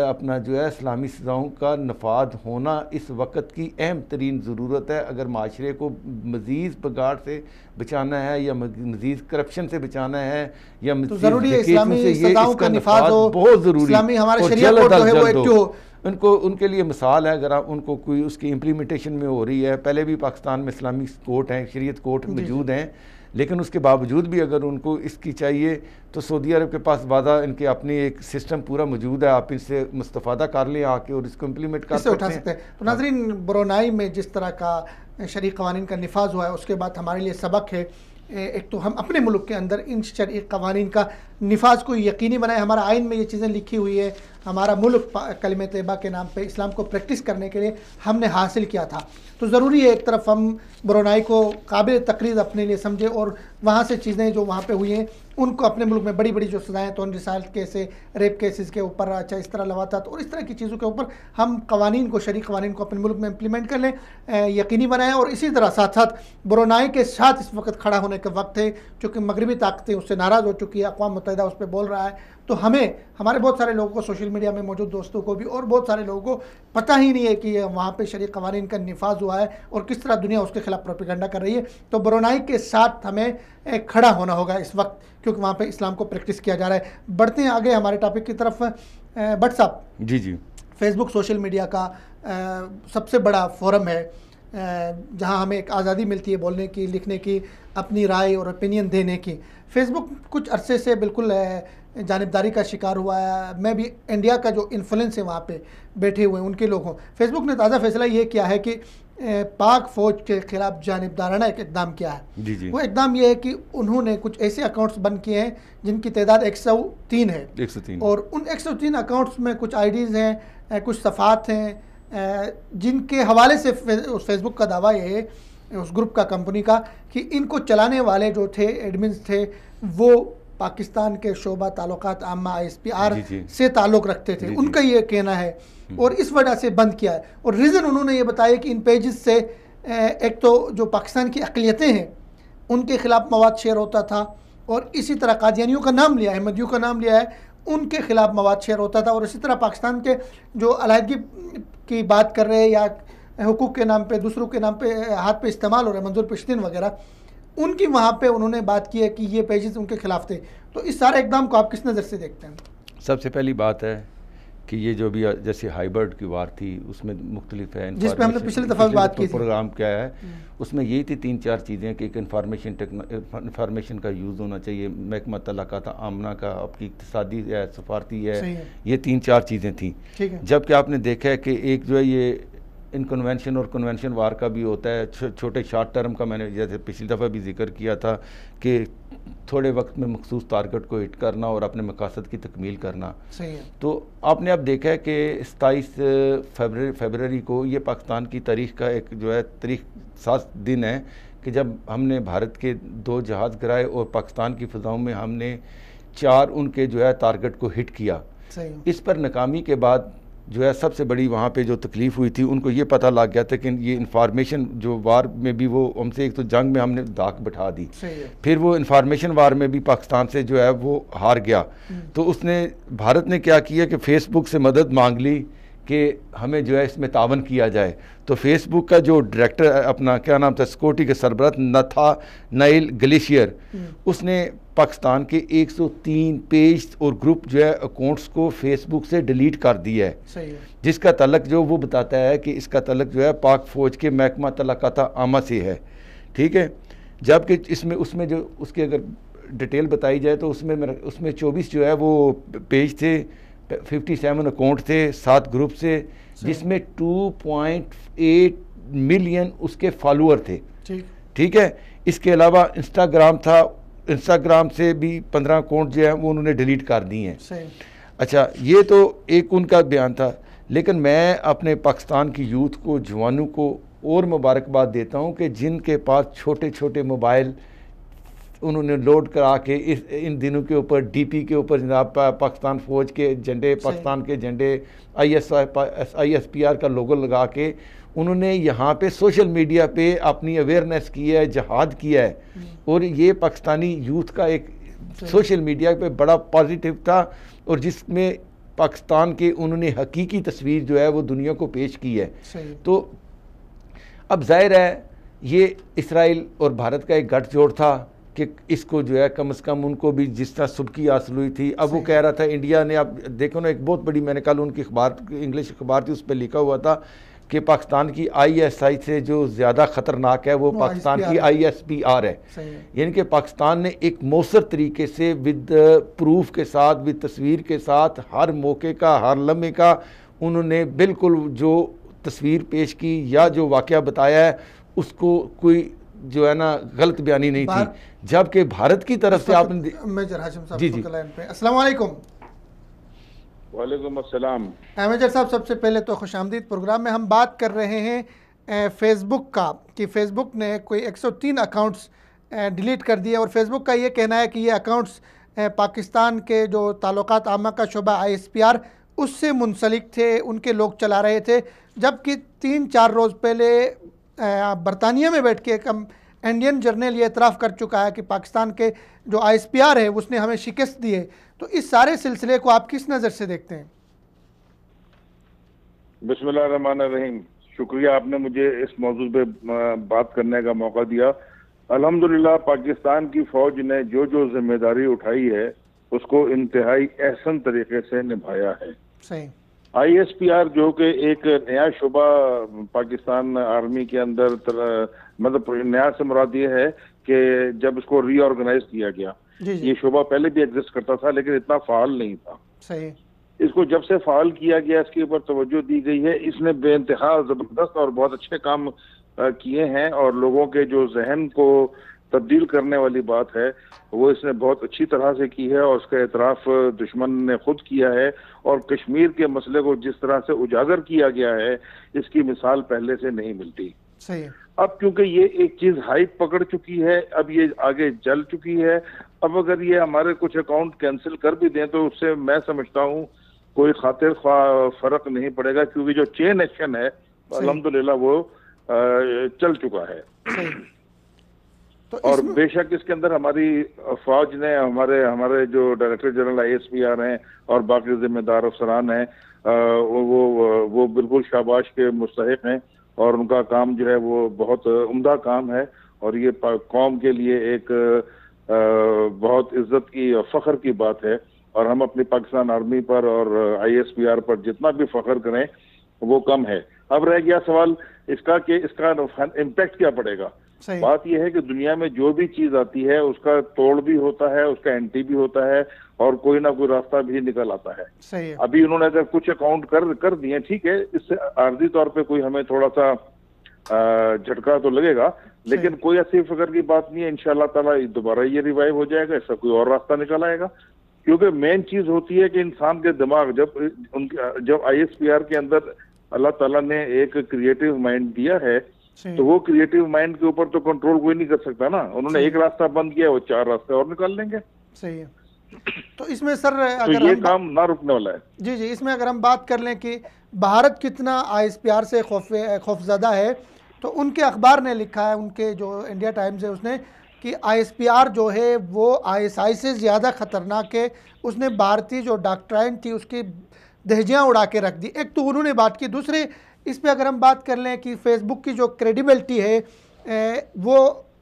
اپنا جو ہے اسلامی سزاؤں کا نفاذ ہونا اس وقت کی اہم ترین ضرورت ہے. اگر معاشرے کو مزید بگاڑ سے بچانا ہے یا مزید کرپشن سے بچانا ہے یا ضروری ہے اسلامی سزاؤں کا نفاذ ہو، بہت ضروری ہے. اسلامی ہمارے شریعت کوڈ جو ہے وہ ایکٹیو ہو. ان کے لیے مثال ہے، اگر ان کو کوئی اس کی امپلیمنٹیشن میں ہو رہی ہے. پہلے بھی پاکستان میں اسلامی کورٹ ہیں، شریعت کورٹ موجود ہیں، لیکن اس کے باوجود بھی اگر ان کو اس کی چاہیے تو سعودی عرب کے پاس وعدہ ان کے اپنی ایک سسٹم پورا موجود ہے. آپ ان سے مستفادہ کر لیں آ کے اور اس کو امپلیمنٹ کر سکتے ہیں. تو ناظرین، برونائی میں جس طرح کا شرعی قوانین کا نفاذ ہوا ہے، اس کے بعد ہمارے لیے سبق ہے ایک تو ہم اپنے ملک کے اندر ان شرعی قوانین کا نفاذ کو یقینی بنائیں. ہمارا آئین میں یہ چیزیں لکھی ہوئی ہے. ہمارا ملک کلمہ طیبہ کے نام پہ اسلام کو پریکٹس کرنے کے لیے ہم نے حاصل کیا تھا. تو ضروری ہے ایک طرف ہم برونائی کو قابل تقریر اپنے لیے سمجھیں، اور وہاں سے چیزیں جو وہاں پہ ہوئی ہیں ان کو اپنے ملک میں بڑی بڑی جو سزائیں توہین رسالت کیسے، ریپ کیسز کے اوپر، اچھا اس طرح لواطت اور اس طرح کی چیزوں کے اوپر ہم قوانین کو، شرعی قوانین کو اپنے ملک میں امپلیمنٹ کر لیں، یقینی بنائیں. اور اسی طرح ساتھ ساتھ برونائی کے ساتھ اس وقت کھڑا ہونے کا وقت ہے، چونکہ مغربی طاقتیں اس سے ناراض ہو چکی ہے، اقوام متحدہ اس پہ بول رہا ہے. تو ہمیں، ہمارے بہت سارے لوگوں کو، سوشل میڈیا میں موجود دوستوں کو بھی اور بہت سارے لوگوں کو پتہ ہی نہیں ہے کہ وہاں پہ شرعی قوانین کا نفاذ ہوا ہے اور کس طرح دنیا اس کے خلاف پروپیگنڈا کر رہی ہے. تو برونائی کے ساتھ ہمیں کھڑا ہونا ہوگا اس وقت، کیونکہ وہاں پہ اسلام کو پریکٹس کیا جا رہا ہے. بڑھتے ہیں آگے ہمارے ٹاپک کی طرف. بٹ صاحب، جی فیس بک سوشل میڈیا کا سب سے بڑا فورم ہے جہاں ہمیں ایک آزادی ملتی ہے بولنے کی، لکھنے کی، اپنی رائے اور اوپینین دینے کی. فیس بک کچھ عرصے سے بالکل جانبداری کا شکار ہوا ہے، میں بھی انڈیا کا جو انفلوئنس ہے وہاں پہ بیٹھے ہوئے ہیں ان کے لوگ ہوں. فیس بک نے تازہ فیصلہ یہ کیا ہے کہ پاک فوج کے خلاف جانبدارانہ ایک اقدام کیا ہے. جی وہ اقدام یہ ہے کہ انہوں نے کچھ ایسے اکاؤنٹس بند کیے ہیں جن کی تعداد 103 ہے، 103 اور ان 103 اکاؤنٹس میں کچھ آئی ڈیز ہیں، کچھ صفحات ہیں جن کے حوالے سے فیس بک کا دعویٰ یہ ہے اس گروپ کا، کمپنی کا، کہ ان کو چلانے والے جو تھے ایڈمنز تھے وہ پاکستان کے شعبہ تعلقات عامہ ISPR سے تعلق رکھتے تھے. ان کا یہ کہنا ہے اور اس وجہ سے بند کیا ہے. اور ریزن انہوں نے یہ بتایا کہ ان پیجز سے ایک تو جو پاکستان کی اقلیتیں ہیں ان کے خلاف مواد شیئر ہوتا تھا، اور اسی طرح قادیانیوں کا نام لیا ہے، احمدیوں کا نام لیا ہے، ان کے خلاف مواد شیئر ہوتا تھا. اور اسی طرح پاکستان کے جو علیحدگی کی بات کر رہے ہیں یا حقوق کے نام پہ دوسروں کے نام پہ ہاتھ پہ استعمال ہو رہے ہیں، منظور پشتین وغیرہ، ان کی وہاں پہ انہوں نے بات کی ہے کہ یہ پیجز ان کے خلاف تھے. تو اس سارے اقدام کو آپ کس نظر سے دیکھتے ہیں؟ سب سے پہلی بات ہے کہ یہ جو بھی جیسے ہائیبرڈ کی وار تھی اس میں مختلف ہے، جس پہ ہم نے پچھلے دفعہ بات کی تھی، پروگرام کیا ہے اس میں یہی تھی 3-4 چیزیں کہ ایک انفارمیشن کا یوز ہونا چاہیے، محکمہ تعلقات عامہ کا، آپ کی اقتصادی ہے، سفارتی ہے، یہ 3-4 چیزیں تھیں. جبکہ آپ نے دیکھا ہے کہ ایک جو ہے یہ ان کنونشن اور کنونشن وار کا بھی ہوتا ہے، چھوٹے شارٹ ٹرم کا، میں نے جیسے پچھلی دفعہ بھی ذکر کیا تھا کہ تھوڑے وقت میں مخصوص ٹارگٹ کو ہٹ کرنا اور اپنے مقاصد کی تکمیل کرنا. تو آپ نے اب دیکھا ہے کہ 27 فیبروری کو یہ پاکستان کی تاریخ کا ایک جو ہے تاریخ ساز دن ہے کہ جب ہم نے بھارت کے 2 جہاز گرائے اور پاکستان کی فضاؤں میں ہم نے 4 ان کے جو ہے ٹارگٹ کو ہٹ کیا. اس پر ناکامی کے بعد جو ہے سب سے بڑی وہاں پہ جو تکلیف ہوئی تھی، ان کو یہ پتہ لگ گیا تھا کہ یہ انفارمیشن جو وار میں بھی وہ ہم سے ایک تو جنگ میں ہم نے دھاک بٹھا دی، پھر وہ انفارمیشن وار میں بھی پاکستان سے جو ہے وہ ہار گیا. تو اس نے بھارت نے کیا کیا کہ فیس بک سے مدد مانگ لی کہ ہمیں جو ہے اس میں تعاون کیا جائے. تو فیس بک کا جو ڈائریکٹر اپنا کیا نام تھا سیکورٹی کے سربراہ نتھا نائل گلیشیئر، اس نے پاکستان کے 103 پیج اور گروپ جو ہے اکاؤنٹس کو فیس بک سے ڈیلیٹ کر دیا ہے، جس کا تعلق جو وہ بتاتا ہے کہ اس کا تعلق جو ہے پاک فوج کے محکمہ تعلقات عامہ سے ہے. ٹھیک ہے، جبکہ اس میں جو اس کے اگر ڈیٹیل بتائی جائے تو اس میں 24 جو ہے وہ پیج تھے، 57 اکاؤنٹ تھے 7 گروپ سے، جس میں 2.8 ملین اس کے فالوور تھے. ٹھیک ہے، اس کے علاوہ انسٹاگرام تھا، انسٹاگرام سے بھی 15 اکاؤنٹ جو ہیں وہ انہوں نے ڈیلیٹ کر دی ہیں. اچھا، یہ تو ایک ان کا بیان تھا. لیکن میں اپنے پاکستان کی یوتھ کو، جوانوں کو اور مبارکباد دیتا ہوں کہ جن کے پاس چھوٹے چھوٹے موبائل انہوں نے لوڈ کرا کے ان دنوں کے اوپر ڈی پی کے اوپر جناب پاکستان فوج کے جھنڈے، پاکستان کے جھنڈے، ISPR کا لوگو لگا کے انہوں نے یہاں پہ سوشل میڈیا پہ اپنی اویئرنیس کی ہے، جہاد کیا ہے. اور یہ پاکستانی یوتھ کا ایک سوشل میڈیا پہ بڑا پازیٹیو تھا، اور جس میں پاکستان کے انہوں نے حقیقی تصویر جو ہے وہ دنیا کو پیش کی ہے. تو اب ظاہر ہے یہ اسرائیل اور بھارت کا ایک گٹھ جوڑ تھا کہ اس کو جو ہے کم از کم ان کو بھی جس طرح سبکی حاصل ہوئی تھی. اب وہ کہہ رہا تھا انڈیا نے، اب دیکھو نا ایک بہت بڑی، میں نے کل ان کی اخبار انگلش اخبار تھی اس پہ لکھا ہوا تھا کہ پاکستان کی ISI سے جو زیادہ خطرناک ہے وہ پاکستان کی ISPR ہے. یعنی کہ پاکستان نے ایک مؤثر طریقے سے ود پروف کے ساتھ، ود تصویر کے ساتھ، ہر موقع کا، ہر لمحے کا انہوں نے بالکل جو تصویر پیش کی یا جو واقعہ بتایا ہے اس کو کوئی جو ہے نا غلط بیانی نہیں تھی. جبکہ بھارت کی طرف سے آپ نے میجر ہاشم صاحب، السلام علیکم. وعلیکم السلام. میجر صاحب، سب سے پہلے تو خوش آمدید. پروگرام میں ہم بات کر رہے ہیں فیس بک کا کہ فیس بک نے کوئی 103 اکاؤنٹس ڈیلیٹ کر دیے، اور فیس بک کا یہ کہنا ہے کہ یہ اکاؤنٹس پاکستان کے جو تعلقات عامہ کا شعبہ ISPR اس سے منسلک تھے، ان کے لوگ چلا رہے تھے. جبکہ 3-4 روز پہلے برطانیہ میں بیٹھ کے ایک انڈین جرنل یہ اعتراف کر چکا ہے کہ پاکستان کے جو ISPR ہے اس نے ہمیں شکست دی ہے. تو اس سارے سلسلے کو آپ کس نظر سے دیکھتے ہیں؟ بسم اللہ الرحمن الرحیم. شکریہ، آپ نے مجھے اس موضوع پہ بات کرنے کا موقع دیا. الحمدللہ پاکستان کی فوج نے جو ذمہ داری اٹھائی ہے اس کو انتہائی احسن طریقے سے نبھایا ہے. صحیح. ISPR جو کہ ایک نیا شعبہ پاکستان آرمی کے اندر، مطلب نیا سے مراد یہ ہے کہ جب اس کو ری آرگنائز کیا گیا، یہ شعبہ پہلے بھی ایگزسٹ کرتا تھا لیکن اتنا فعال نہیں تھا. صحیح. اس کو جب سے فعال کیا گیا، اس کے اوپر توجہ دی گئی ہے، اس نے بے انتہا زبردست اور بہت اچھے کام کیے ہیں، اور لوگوں کے جو ذہن کو تبدیل کرنے والی بات ہے وہ اس نے بہت اچھی طرح سے کی ہے، اور اس کا اعتراف دشمن نے خود کیا ہے، اور کشمیر کے مسئلے کو جس طرح سے اجاگر کیا گیا ہے اس کی مثال پہلے سے نہیں ملتی. صحیح. اب کیونکہ یہ ایک چیز ہائپ پکڑ چکی ہے، اب یہ آگے چل چکی ہے، اب اگر یہ ہمارے کچھ اکاؤنٹ کینسل کر بھی دیں تو اس سے میں سمجھتا ہوں کوئی خاطر خواہ فرق نہیں پڑے گا، کیونکہ جو چین ایکشن ہے الحمدللہ وہ چل چکا ہے. اور بے شک اس کے اندر ہماری فوج نے، ہمارے جو ڈائریکٹر جنرل ISPR ہیں اور باقی ذمہ دار افسران ہیں وہ بالکل شاباش کے مستحق ہیں، اور ان کا کام جو ہے وہ بہت عمدہ کام ہے، اور یہ قوم کے لیے ایک بہت عزت کی اور فخر کی بات ہے. اور ہم اپنی پاکستان آرمی پر اور ISPR پر جتنا بھی فخر کریں وہ کم ہے. اب رہ گیا سوال اس کا کہ اس کا امپیکٹ کیا پڑے گا. بات یہ ہے کہ دنیا میں جو بھی چیز آتی ہے اس کا توڑ بھی ہوتا ہے، اس کا اینٹی بھی ہوتا ہے، اور کوئی نہ کوئی راستہ بھی نکل آتا ہے. ابھی انہوں نے اگر کچھ اکاؤنٹ کر دیے، ٹھیک ہے، اس سے عارضی طور پہ کوئی ہمیں تھوڑا سا جھٹکا تو لگے گا، لیکن کوئی ایسی فکر کی بات نہیں ہے. انشاءاللہ تعالی دوبارہ یہ ریوائیو ہو جائے گا، اس کا کوئی اور راستہ نکل آئے گا. کیونکہ مین چیز ہوتی ہے کہ انسان کے دماغ جب ISPR کے اندر اللہ تعالیٰ نے ایک کریٹو مائنڈ دیا ہے تو وہ کریٹو مائنڈ کے اوپر تو کنٹرول کوئی نہیں کر سکتا نا. انہوں نے ایک راستہ بند کیا، وہ 4 راستے اور نکال لیں گے. صحیح ہے. تو اس میں سر اگر یہ کام نہ رکنے والا ہے. جی اس میں اگر ہم بات کر لیں کہ بھارت کتنا ISPR سے خوف زدہ ہے، تو ان کے اخبار نے لکھا ہے، ان کے جو انڈیا ٹائمز ہے اس نے، کہ ISPR جو ہے وہ ISI سے زیادہ خطرناک ہے. اس نے بھارتی جو ڈاکٹرائن تھی اس کی دہجیاں اڑا کے رکھ دی. ایک تو انہوں نے بات کی. دوسرے اس پہ اگر ہم بات کر لیں کہ فیس بک کی جو کریڈیبلٹی ہے وہ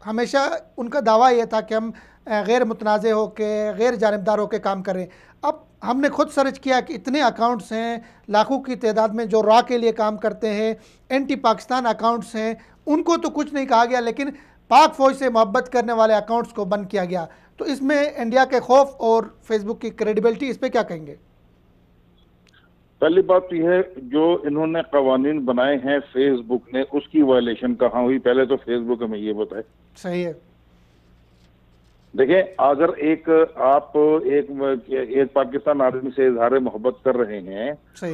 ہمیشہ ان کا دعویٰ یہ تھا کہ ہم غیر متنازع ہو کے، غیر جانبدار ہو کے کام کریں. اب ہم نے خود سرچ کیا کہ اتنے اکاؤنٹس ہیں لاکھوں کی تعداد میں جو را کے لیے کام کرتے ہیں، اینٹی پاکستان اکاؤنٹس ہیں، ان کو تو کچھ نہیں کہا گیا، لیکن پاک فوج سے محبت کرنے والے اکاؤنٹس کو بند کیا گیا. تو اس میں انڈیا کے خوف اور فیس بک کی کریڈیبلٹی، اس پہ کیا کہیں گے؟ پہلی بات یہ ہے جو انہوں نے قوانین بنائے ہیں فیس بک نے، اس کی وائلیشن کہاں ہوئی؟ پہلے تو فیس بک ہمیں یہ بتائے. صحیح ہے. دیکھیں، اگر آپ ایک پاکستان آرمی سے اظہار محبت کر رہے ہیں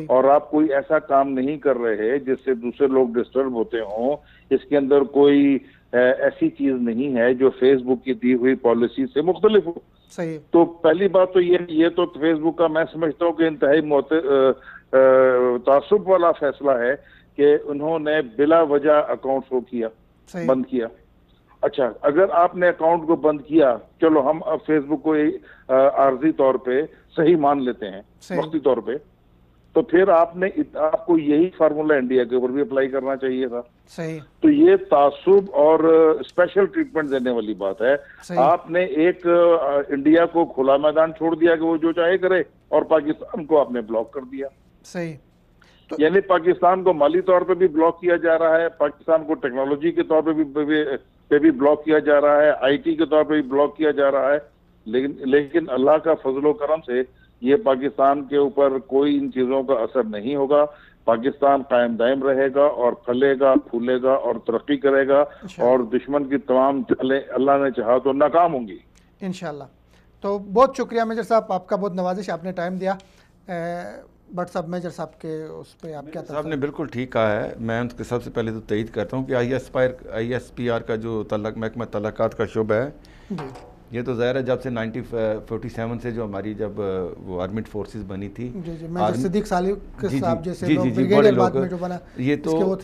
اور آپ کوئی ایسا کام نہیں کر رہے جس سے دوسرے لوگ ڈسٹرب ہوتے ہوں، اس کے اندر کوئی ایسی چیز نہیں ہے جو فیس بک کی دی ہوئی پالیسی سے مختلف ہو. صحیح. تو پہلی بات تو یہ تو فیس بک کا میں سمجھتا ہوں کہ انتہائی تعصب والا فیصلہ ہے کہ انہوں نے بلا وجہ اکاؤنٹ کو کیا، بند کیا. اچھا، اگر آپ نے اکاؤنٹ کو بند کیا، چلو ہم اب فیس بک کو عارضی طور پہ صحیح مان لیتے ہیں، وقتی طور پہ، تو پھر آپ کو یہی فارمولا انڈیا کے اوپر بھی اپلائی کرنا چاہیے تھا. صحیح. تو یہ تعصب اور اسپیشل ٹریٹمنٹ دینے والی بات ہے. آپ نے ایک انڈیا کو کھلا میدان چھوڑ دیا کہ وہ جو چاہے کرے، اور پاکستان کو آپ نے بلاک کر دیا. صحیح. یعنی پاکستان کو مالی طور پہ بھی بلاک کیا جا رہا ہے، پاکستان کو ٹیکنالوجی کے طور پہ بھی بلاک کیا جا رہا ہے، IT کے طور پہ بھی بلاک کیا جا رہا ہے. لیکن اللہ کا فضل و کرم سے یہ پاکستان کے اوپر کوئی ان چیزوں کا اثر نہیں ہوگا. پاکستان قائم دائم رہے گا اور پھلے گا، پھولے گا اور ترقی کرے گا، اور دشمن کی تمام چالیں اللہ نے چاہا تو ناکام ہوں گی انشاءاللہ. تو بہت شکریہ میجر صاحب، آپ کا بہت نوازش، آپ نے ٹائم دیا. بٹ صاحب، میجر صاحب کے اس پہ آپ کیا؟ صاحب نے بالکل ٹھیک کہا ہے. میں ان کے سب سے پہلے تو تائید کرتا ہوں کہ ISPR کا جو محکمہ تعلقات کا شعبہ ہے، یہ تو ظاہر ہے جب سے 1947 سے جو ہماری جب وہ آرمیڈ فورسز بنی تھی، صدیق صالح صاحب جیسے بڑے لوگ، یہ تو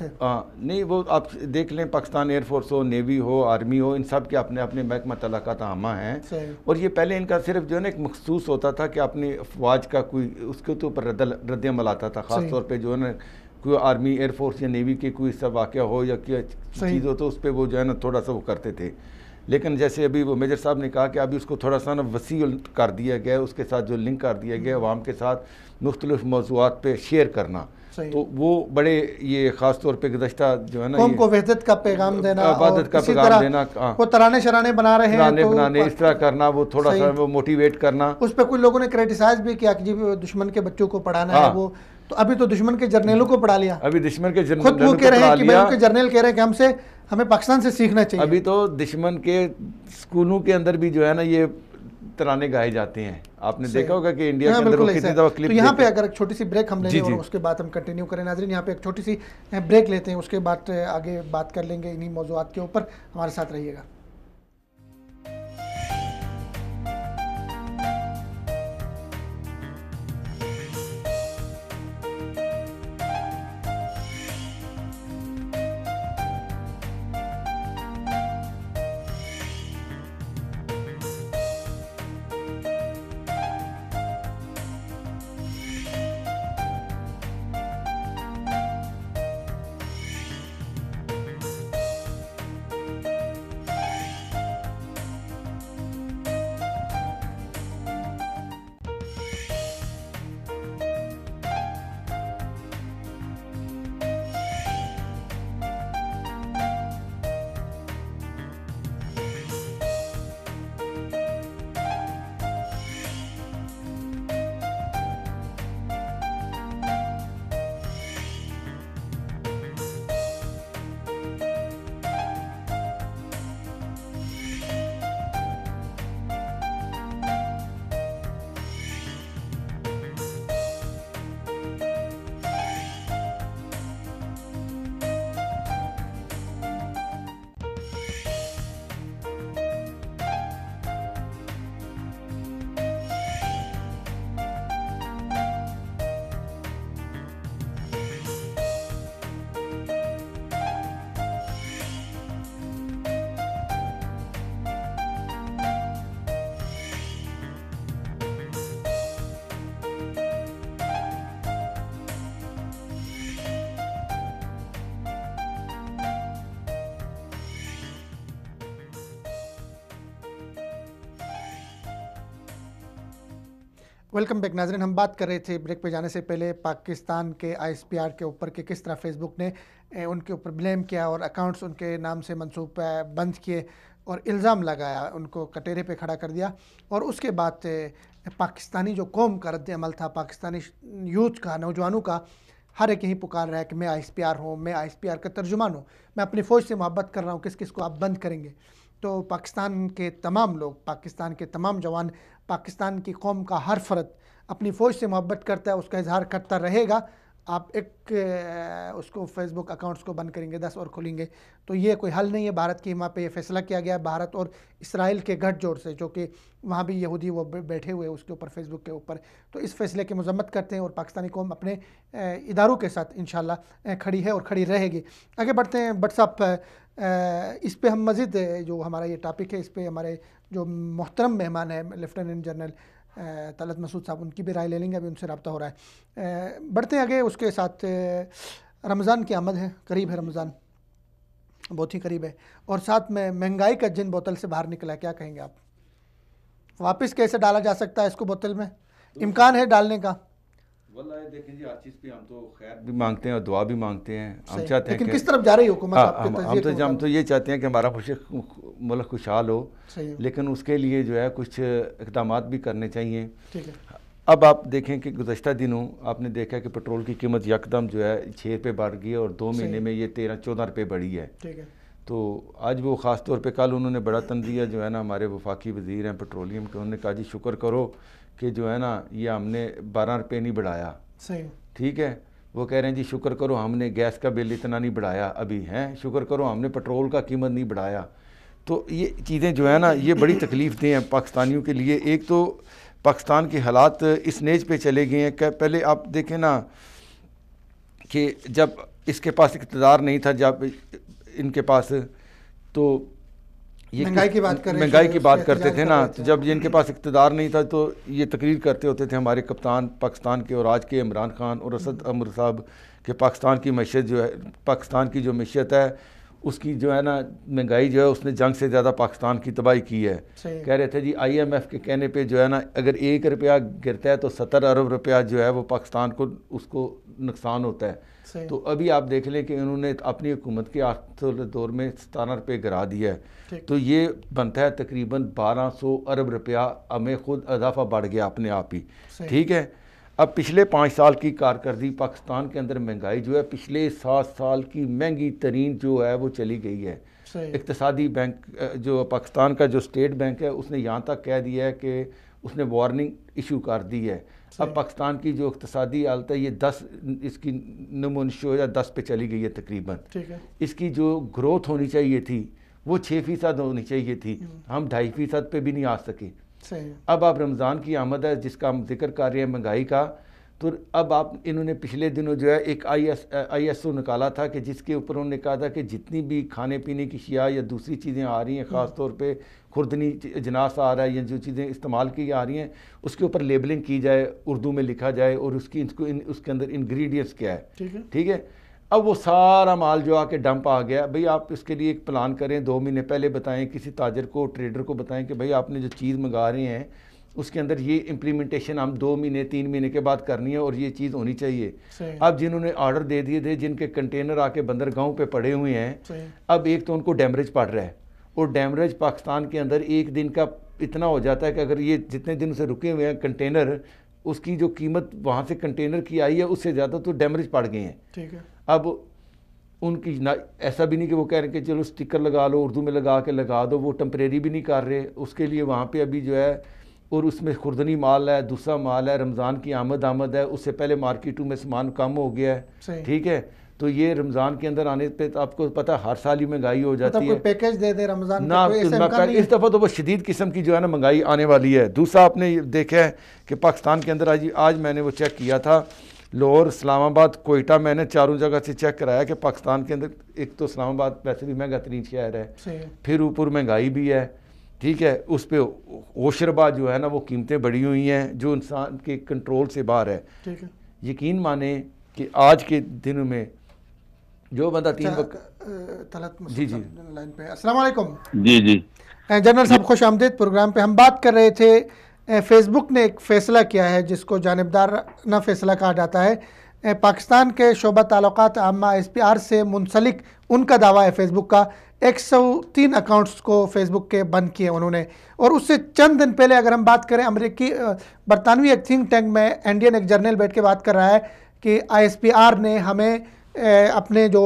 نہیں، وہ آپ دیکھ لیں، پاکستان ایئر فورس ہو، نیوی ہو، آرمی ہو، ان سب کے اپنے اپنے محکمہ تعلقات عامہ ہیں. اور یہ پہلے ان کا صرف جو ہے نا ایک مخصوص ہوتا تھا کہ اپنی افواج کا کوئی اس کے اوپر رد عمل آتا تھا، خاص طور پہ جو ہے نا کوئی آرمی، ایئر فورس یا نیوی کے کوئی سا واقعہ ہو یا کوئی چیز ہو تو اس پہ وہ جو ہے نا تھوڑا سا وہ کرتے تھے. لیکن جیسے ابھی وہ میجر صاحب نے کہا کہ ابھی اس کو تھوڑا سا نا وسیع کر دیا گیا ہے، اس کے ساتھ جو لنک کر دیا گیا عوام کے ساتھ مختلف موضوعات پہ شیئر کرنا، تو وہ بڑے یہ خاص طور پہ گزشتہ جو ہے نا قوم کو وحدت کا پیغام دینا، عبادت کا پیغام دینا، وہ ترانے شرانے بنا رہے ہیں تو بنانے اس طرح کرنا، وہ تھوڑا سا وہ موٹیویٹ کرنا. اس پہ کچھ لوگوں نے کریٹیسائز بھی کیا کہ جی دشمن کے بچوں کو پڑھانا ہے، وہ تو ابھی تو دشمن کے جرنیلوں کو پڑھا لیا، ابھی دشمن کے خود وہ کہہ رہے ہیں کہ ان کے جرنیل کہہ رہے ہیں کہ ہمیں پاکستان سے سیکھنا چاہیے. ابھی تو دشمن کے اسکولوں کے اندر بھی جو ہے نا یہ ترانے گائے جاتے ہیں. آپ نے دیکھا ہوگا کہ انڈیا کے اندر وہ کتنی دفعہ کلپ. تو یہاں پہ اگر ایک چھوٹی سی بریک ہم لیں گے اور اس کے بعد ہم کنٹینیو کریں. ناظرین یہاں پہ ایک چھوٹی سی بریک لیتے ہیں، اس کے بعد آگے بات کر لیں گے انہی موضوعات کے اوپر. ہمارے ساتھ رہیے گا. ویلکم بیک ناظرین. ہم بات کر رہے تھے بریک پہ جانے سے پہلے پاکستان کے ISPR کے اوپر کہ کس طرح فیس بک نے ان کے اوپر بلیم کیا اور اکاؤنٹس ان کے نام سے منسوب بند کیے اور الزام لگایا، ان کو کٹہرے پہ کھڑا کر دیا. اور اس کے بعد پاکستانی جو قوم کا رد عمل تھا، پاکستانی یوتھ کا، نوجوانوں کا، ہر ایک یہی پکار رہا ہے کہ میں ISPR ہوں، میں ISPR کا ترجمان ہوں، میں اپنی فوج سے محبت کر رہا ہوں، کس کس کو آپ بند کریں گے. تو پاکستان کے تمام لوگ، پاکستان کے تمام جوان، پاکستان کی قوم کا ہر فرد اپنی فوج سے محبت کرتا ہے، اس کا اظہار کرتا رہے گا. آپ ایک اس کو فیس بک اکاؤنٹس کو بند کریں گے، 10 اور کھولیں گے تو یہ کوئی حل نہیں ہے. بھارت کی وہاں پہ یہ فیصلہ کیا گیا ہے، بھارت اور اسرائیل کے گٹھ جوڑ سے، جو کہ وہاں بھی یہودی وہ بیٹھے ہوئے اس کے اوپر، فیس بک کے اوپر. تو اس فیصلے کی مذمت کرتے ہیں اور پاکستانی قوم اپنے اداروں کے ساتھ انشاءاللہ کھڑی ہے اور کھڑی رہے گی. آگے بڑھتے ہیں. بٹ صاحب اس پہ ہم مزید جو ہمارا یہ ٹاپک ہے، اس پہ ہمارے جو محترم مہمان ہیں لیفٹیننٹ جنرل طلعت مسعود صاحب، ان کی بھی رائے لے لیں گے. ابھی ان سے رابطہ ہو رہا ہے. بڑھتے ہیں آگے. اس کے ساتھ رمضان کی آمد ہے، قریب ہے رمضان، بہت ہی قریب ہے، اور ساتھ میں مہنگائی کا جن بوتل سے باہر نکلا ہے. کیا کہیں گے آپ؟ واپس کیسے ڈالا جا سکتا ہے اس کو بوتل میں؟ امکان ہے ڈالنے کا؟ واللہ دیکھیں جی، ہر چیز پہ ہم تو خیر بھی مانگتے ہیں اور دعا بھی مانگتے ہیں. ہم چاہتے ہیں لیکن کس طرف جا رہی حکومت؟ ہم تو یہ چاہتے ہیں کہ ہمارا ملک خوشحال ہو، لیکن اس کے لیے جو ہے کچھ اقدامات بھی کرنے چاہیے. اب آپ دیکھیں کہ گزشتہ دنوں آپ نے دیکھا کہ پٹرول کی قیمت یکدم جو ہے 6 روپے بڑھ گئی ہے اور 2 مہینے میں یہ 13-14 روپے بڑھی ہے. تو آج وہ خاص طور پہ کل انہوں نے بڑا تنزیہ جو ہے نا ہمارے وفاقی وزیر ہیں پیٹرولیم کے، انہوں نے کہا جی شکر کرو کہ جو ہے نا یہ ہم نے 12 روپے نہیں بڑھایا. ٹھیک ہے، وہ کہہ رہے ہیں جی شکر کرو ہم نے گیس کا بل اتنا نہیں بڑھایا ابھی ہیں، شکر کرو ہم نے پٹرول کا قیمت نہیں بڑھایا. تو یہ چیزیں جو ہے نا یہ بڑی تکلیف دہ ہیں پاکستانیوں کے لیے. ایک تو پاکستان کے حالات اس نیج پہ چلے گئے ہیں کہ پہلے آپ دیکھیں نا کہ جب اس کے پاس اقتدار نہیں تھا، جب ان کے پاس، تو یہ مہنگائی کی بات کرتے تھے نا، جب ان کے پاس اقتدار نہیں تھا تو یہ تقریر کرتے ہوتے تھے ہمارے کپتان پاکستان کے اور آج کے عمران خان اور اسد عمر صاحب کہ پاکستان کی معیشت جو ہے، پاکستان کی جو معیشت ہے اس کی جو ہے نا مہنگائی جو ہے اس نے جنگ سے زیادہ پاکستان کی تباہی کی ہے. کہہ رہے تھے جی IMF کے کہنے پہ جو ہے نا اگر 1 روپیہ گرتا ہے تو 70 ارب روپیہ جو ہے وہ پاکستان کو اس کو نقصان ہوتا ہے. تو ابھی آپ دیکھ لیں کہ انہوں نے اپنی حکومت کے آخر دور میں 17 روپے گرا دیا ہے, تو یہ بنتا ہے تقریباً 1200 ارب روپیہ. ہمیں خود اضافہ بڑھ گیا اپنے آپ ہی. ٹھیک ہے, اب پچھلے 5 سال کی کارکردگی پاکستان کے اندر مہنگائی جو ہے پچھلے 7 سال کی مہنگی ترین جو ہے وہ چلی گئی ہے. اقتصادی بینک جو پاکستان کا جو اسٹیٹ بینک ہے اس نے یہاں تک کہہ دیا ہے کہ اس نے وارننگ ایشو کر دی ہے. اب پاکستان کی جو اقتصادی حالت ہے یہ 10 اس کی نمو نشو یا 10 پہ چلی گئی ہے تقریباً. اس کی جو گروتھ ہونی چاہیے تھی وہ 6% ہونی چاہیے تھی, ہم 2.5% پہ بھی نہیں آ سکے. اب آپ رمضان کی آمد ہے جس کا ہم ذکر کر رہے ہیں مہنگائی کا, تو اب آپ انہوں نے پچھلے دنوں جو ہے ایک ISO نکالا تھا کہ جس کے اوپر انہوں نے کہا تھا کہ جتنی بھی کھانے پینے کی اشیاء یا دوسری چیزیں آ رہی ہیں, خاص طور پہ خوردنی اجناس آ رہا ہے یا جو چیزیں استعمال کی آ رہی ہیں اس کے اوپر لیبلنگ کی جائے, اردو میں لکھا جائے اور اس کے اندر انگریڈینٹس کیا ہے. ٹھیک ہے, اب وہ سارا مال جو آ کے ڈمپ آ گیا. بھئی آپ اس کے لیے ایک پلان کریں, 2 مہینے پہلے بتائیں کسی تاجر کو, ٹریڈر کو بتائیں کہ بھئی آپ نے جو چیز منگا رہے ہیں اس کے اندر یہ امپلیمنٹیشن ہم 2 مہینے 3 مہینے کے بعد کرنی ہے اور یہ چیز ہونی چاہیے. اب جنہوں نے آرڈر دے دیے تھے, جن کے کنٹینر آ کے بندرگاہوں پہ پڑے ہوئے ہیں, اب ایک تو ان کو ڈیمریج پڑ رہا ہے, اور ڈیمریج پاکستان کے اندر ایک دن کا اتنا ہو جاتا ہے کہ اگر یہ جتنے دن سے رکے ہوئے ہیں کنٹینر, اس کی جو قیمت وہاں سے کنٹینر کی آئی ہے اس سے زیادہ تو ڈیمریج پڑ گئے ہیں. اب ان کی ایسا بھی نہیں کہ وہ کہہ رہے ہیں کہ چلو سٹیکر لگا لو, اردو میں لگا کے لگا دو, وہ ٹمپریری بھی نہیں کر رہے. اس کے لیے وہاں پہ ابھی جو ہے, اور اس میں خوردنی مال ہے, دوسرا مال ہے, رمضان کی آمد ہے, اس سے پہلے مارکیٹوں میں سامان کم ہو گیا ہے. ٹھیک ہے, تو یہ رمضان کے اندر آنے پہ آپ کو پتہ ہر سال ہی مہنگائی ہو جاتی ہے. پیکیج دے دے رمضان نہ اس دفعہ تو وہ شدید قسم کی جو ہے نا مہنگائی آنے والی ہے. دوسرا آپ نے دیکھا ہے کہ پاکستان کے اندر آج میں نے وہ چیک کیا تھا, لاہور, اسلام آباد, کوئٹہ, میں نے چاروں جگہ سے چیک کرایا کہ پاکستان کے اندر ایک تو اسلام آباد ویسے بھی مہنگا ترین شہر ہے, پھر اوپر مہنگائی بھی ہے. ٹھیک ہے, اس پہ اوشربا جو ہے نا وہ قیمتیں بڑھی ہوئی ہیں جو انسان کے کنٹرول سے باہر ہے. یقین مانیں کہ آج کے دنوں میں جو بندہ 3 وقت جی لائن پہ. السلام علیکم. جی جنرل صاحب خوش آمدید پروگرام پہ. ہم بات کر رہے تھے فیس بک نے ایک فیصلہ کیا ہے جس کو جانبدارانہ فیصلہ کہا جاتا ہے. پاکستان کے شعبہ تعلقات عامہ SPR سے منسلک ان کا دعویٰ ہے فیس بک کا 103 اکاؤنٹس کو فیس بک کے بند کیے انہوں نے. اور اس سے چند دن پہلے اگر ہم بات کریں, امریکی برطانوی ایک تھنک ٹینک میں انڈین ایک جرنل بیٹھ کے بات کر رہا ہے کہ ISPR نے ہمیں اپنے جو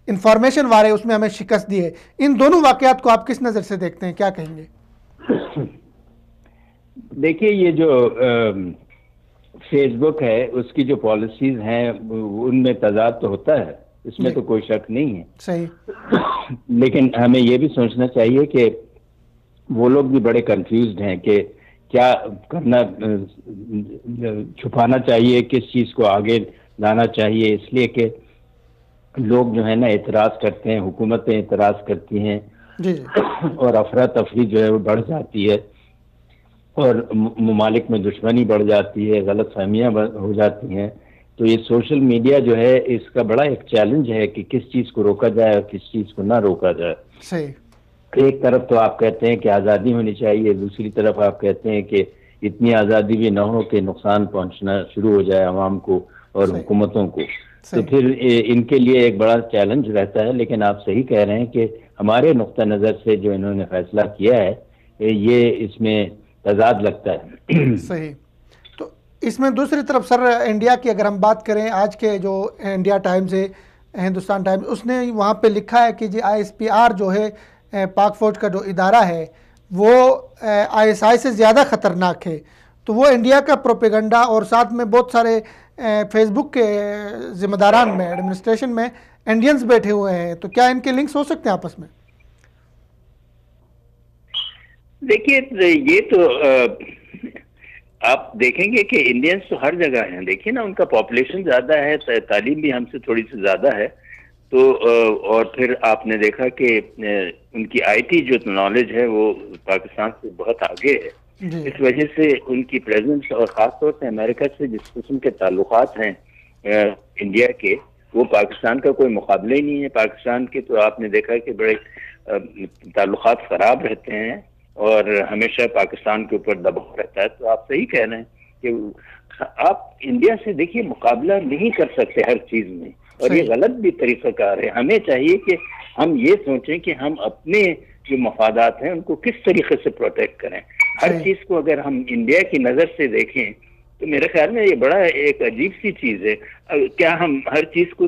انفارمیشن وار ہے اس میں ہمیں شکست دی ہے. ان دونوں واقعات کو آپ کس نظر سے دیکھتے ہیں, کیا کہیں گے؟ دیکھیے, یہ جو فیس بک ہے اس کی جو پالیسیز ہیں ان میں تضاد تو ہوتا ہے, اس میں تو کوئی شک نہیں ہے. صحیح. لیکن ہمیں یہ بھی سوچنا چاہیے کہ وہ لوگ بھی بڑے کنفیوزڈ ہیں کہ کیا کرنا, چھپانا چاہیے, کس چیز کو آگے لانا چاہیے. اس لیے کہ لوگ جو ہے نا اعتراض کرتے ہیں, حکومتیں اعتراض کرتی ہیں اور افراتفری جو ہے وہ بڑھ جاتی ہے اور ممالک میں دشمنی بڑھ جاتی ہے, غلط فہمیاں ہو جاتی ہیں. تو یہ سوشل میڈیا جو ہے اس کا بڑا ایک چیلنج ہے کہ کس چیز کو روکا جائے اور کس چیز کو نہ روکا جائے. صحیح. ایک طرف تو آپ کہتے ہیں کہ آزادی ہونی چاہیے, دوسری طرف آپ کہتے ہیں کہ اتنی آزادی بھی نہ ہو کہ نقصان پہنچنا شروع ہو جائے عوام کو اور حکومتوں کو. تو پھر ان کے لیے ایک بڑا چیلنج رہتا ہے. لیکن آپ صحیح کہہ رہے ہیں کہ ہمارے نقطہ نظر سے جو انہوں نے فیصلہ کیا ہے یہ اس میں تضاد لگتا ہے. صحیح. تو اس میں دوسری طرف سر انڈیا کی اگر ہم بات کریں, آج کے جو انڈیا ٹائمز ہے, ہندوستان ٹائمز, اس نے وہاں پہ لکھا ہے کہ جی ISPR جو ہے پاک فوج کا جو ادارہ ہے وہ ISI سے زیادہ خطرناک ہے. تو وہ انڈیا کا پروپیگنڈا اور ساتھ میں بہت سارے فیس بک کے ذمہ داران میں, ایڈمنسٹریشن میں انڈینز بیٹھے ہوئے ہیں. تو کیا ان کے لنکس ہو سکتے ہیں آپس میں؟ دیکھیے, یہ تو آپ دیکھیں گے کہ انڈینز تو ہر جگہ ہیں. دیکھیے نا, ان کا پاپولیشن زیادہ ہے, تعلیم بھی ہم سے تھوڑی سی زیادہ ہے. تو اور پھر آپ نے دیکھا کہ ان کی IT جو نالج ہے وہ پاکستان سے بہت آگے ہے. اس وجہ سے ان کی پریزنس, اور خاص طور سے امریکہ سے جس قسم کے تعلقات ہیں انڈیا کے, وہ پاکستان کا کوئی مقابلہ ہی نہیں ہے. پاکستان کے تو آپ نے دیکھا کہ بڑے تعلقات خراب رہتے ہیں اور ہمیشہ پاکستان کے اوپر دباؤ رہتا ہے. تو آپ صحیح کہہ رہے ہیں کہ آپ انڈیا سے دیکھیے مقابلہ نہیں کر سکتے ہر چیز میں, اور یہ غلط بھی طریقہ کار ہے. ہمیں چاہیے کہ ہم یہ سوچیں کہ ہم اپنے جو مفادات ہیں ان کو کس طریقے سے پروٹیکٹ کریں. ہر چیز کو اگر ہم انڈیا کی نظر سے دیکھیں تو میرے خیال میں یہ بڑا ایک عجیب سی چیز ہے. کیا ہم ہر چیز کو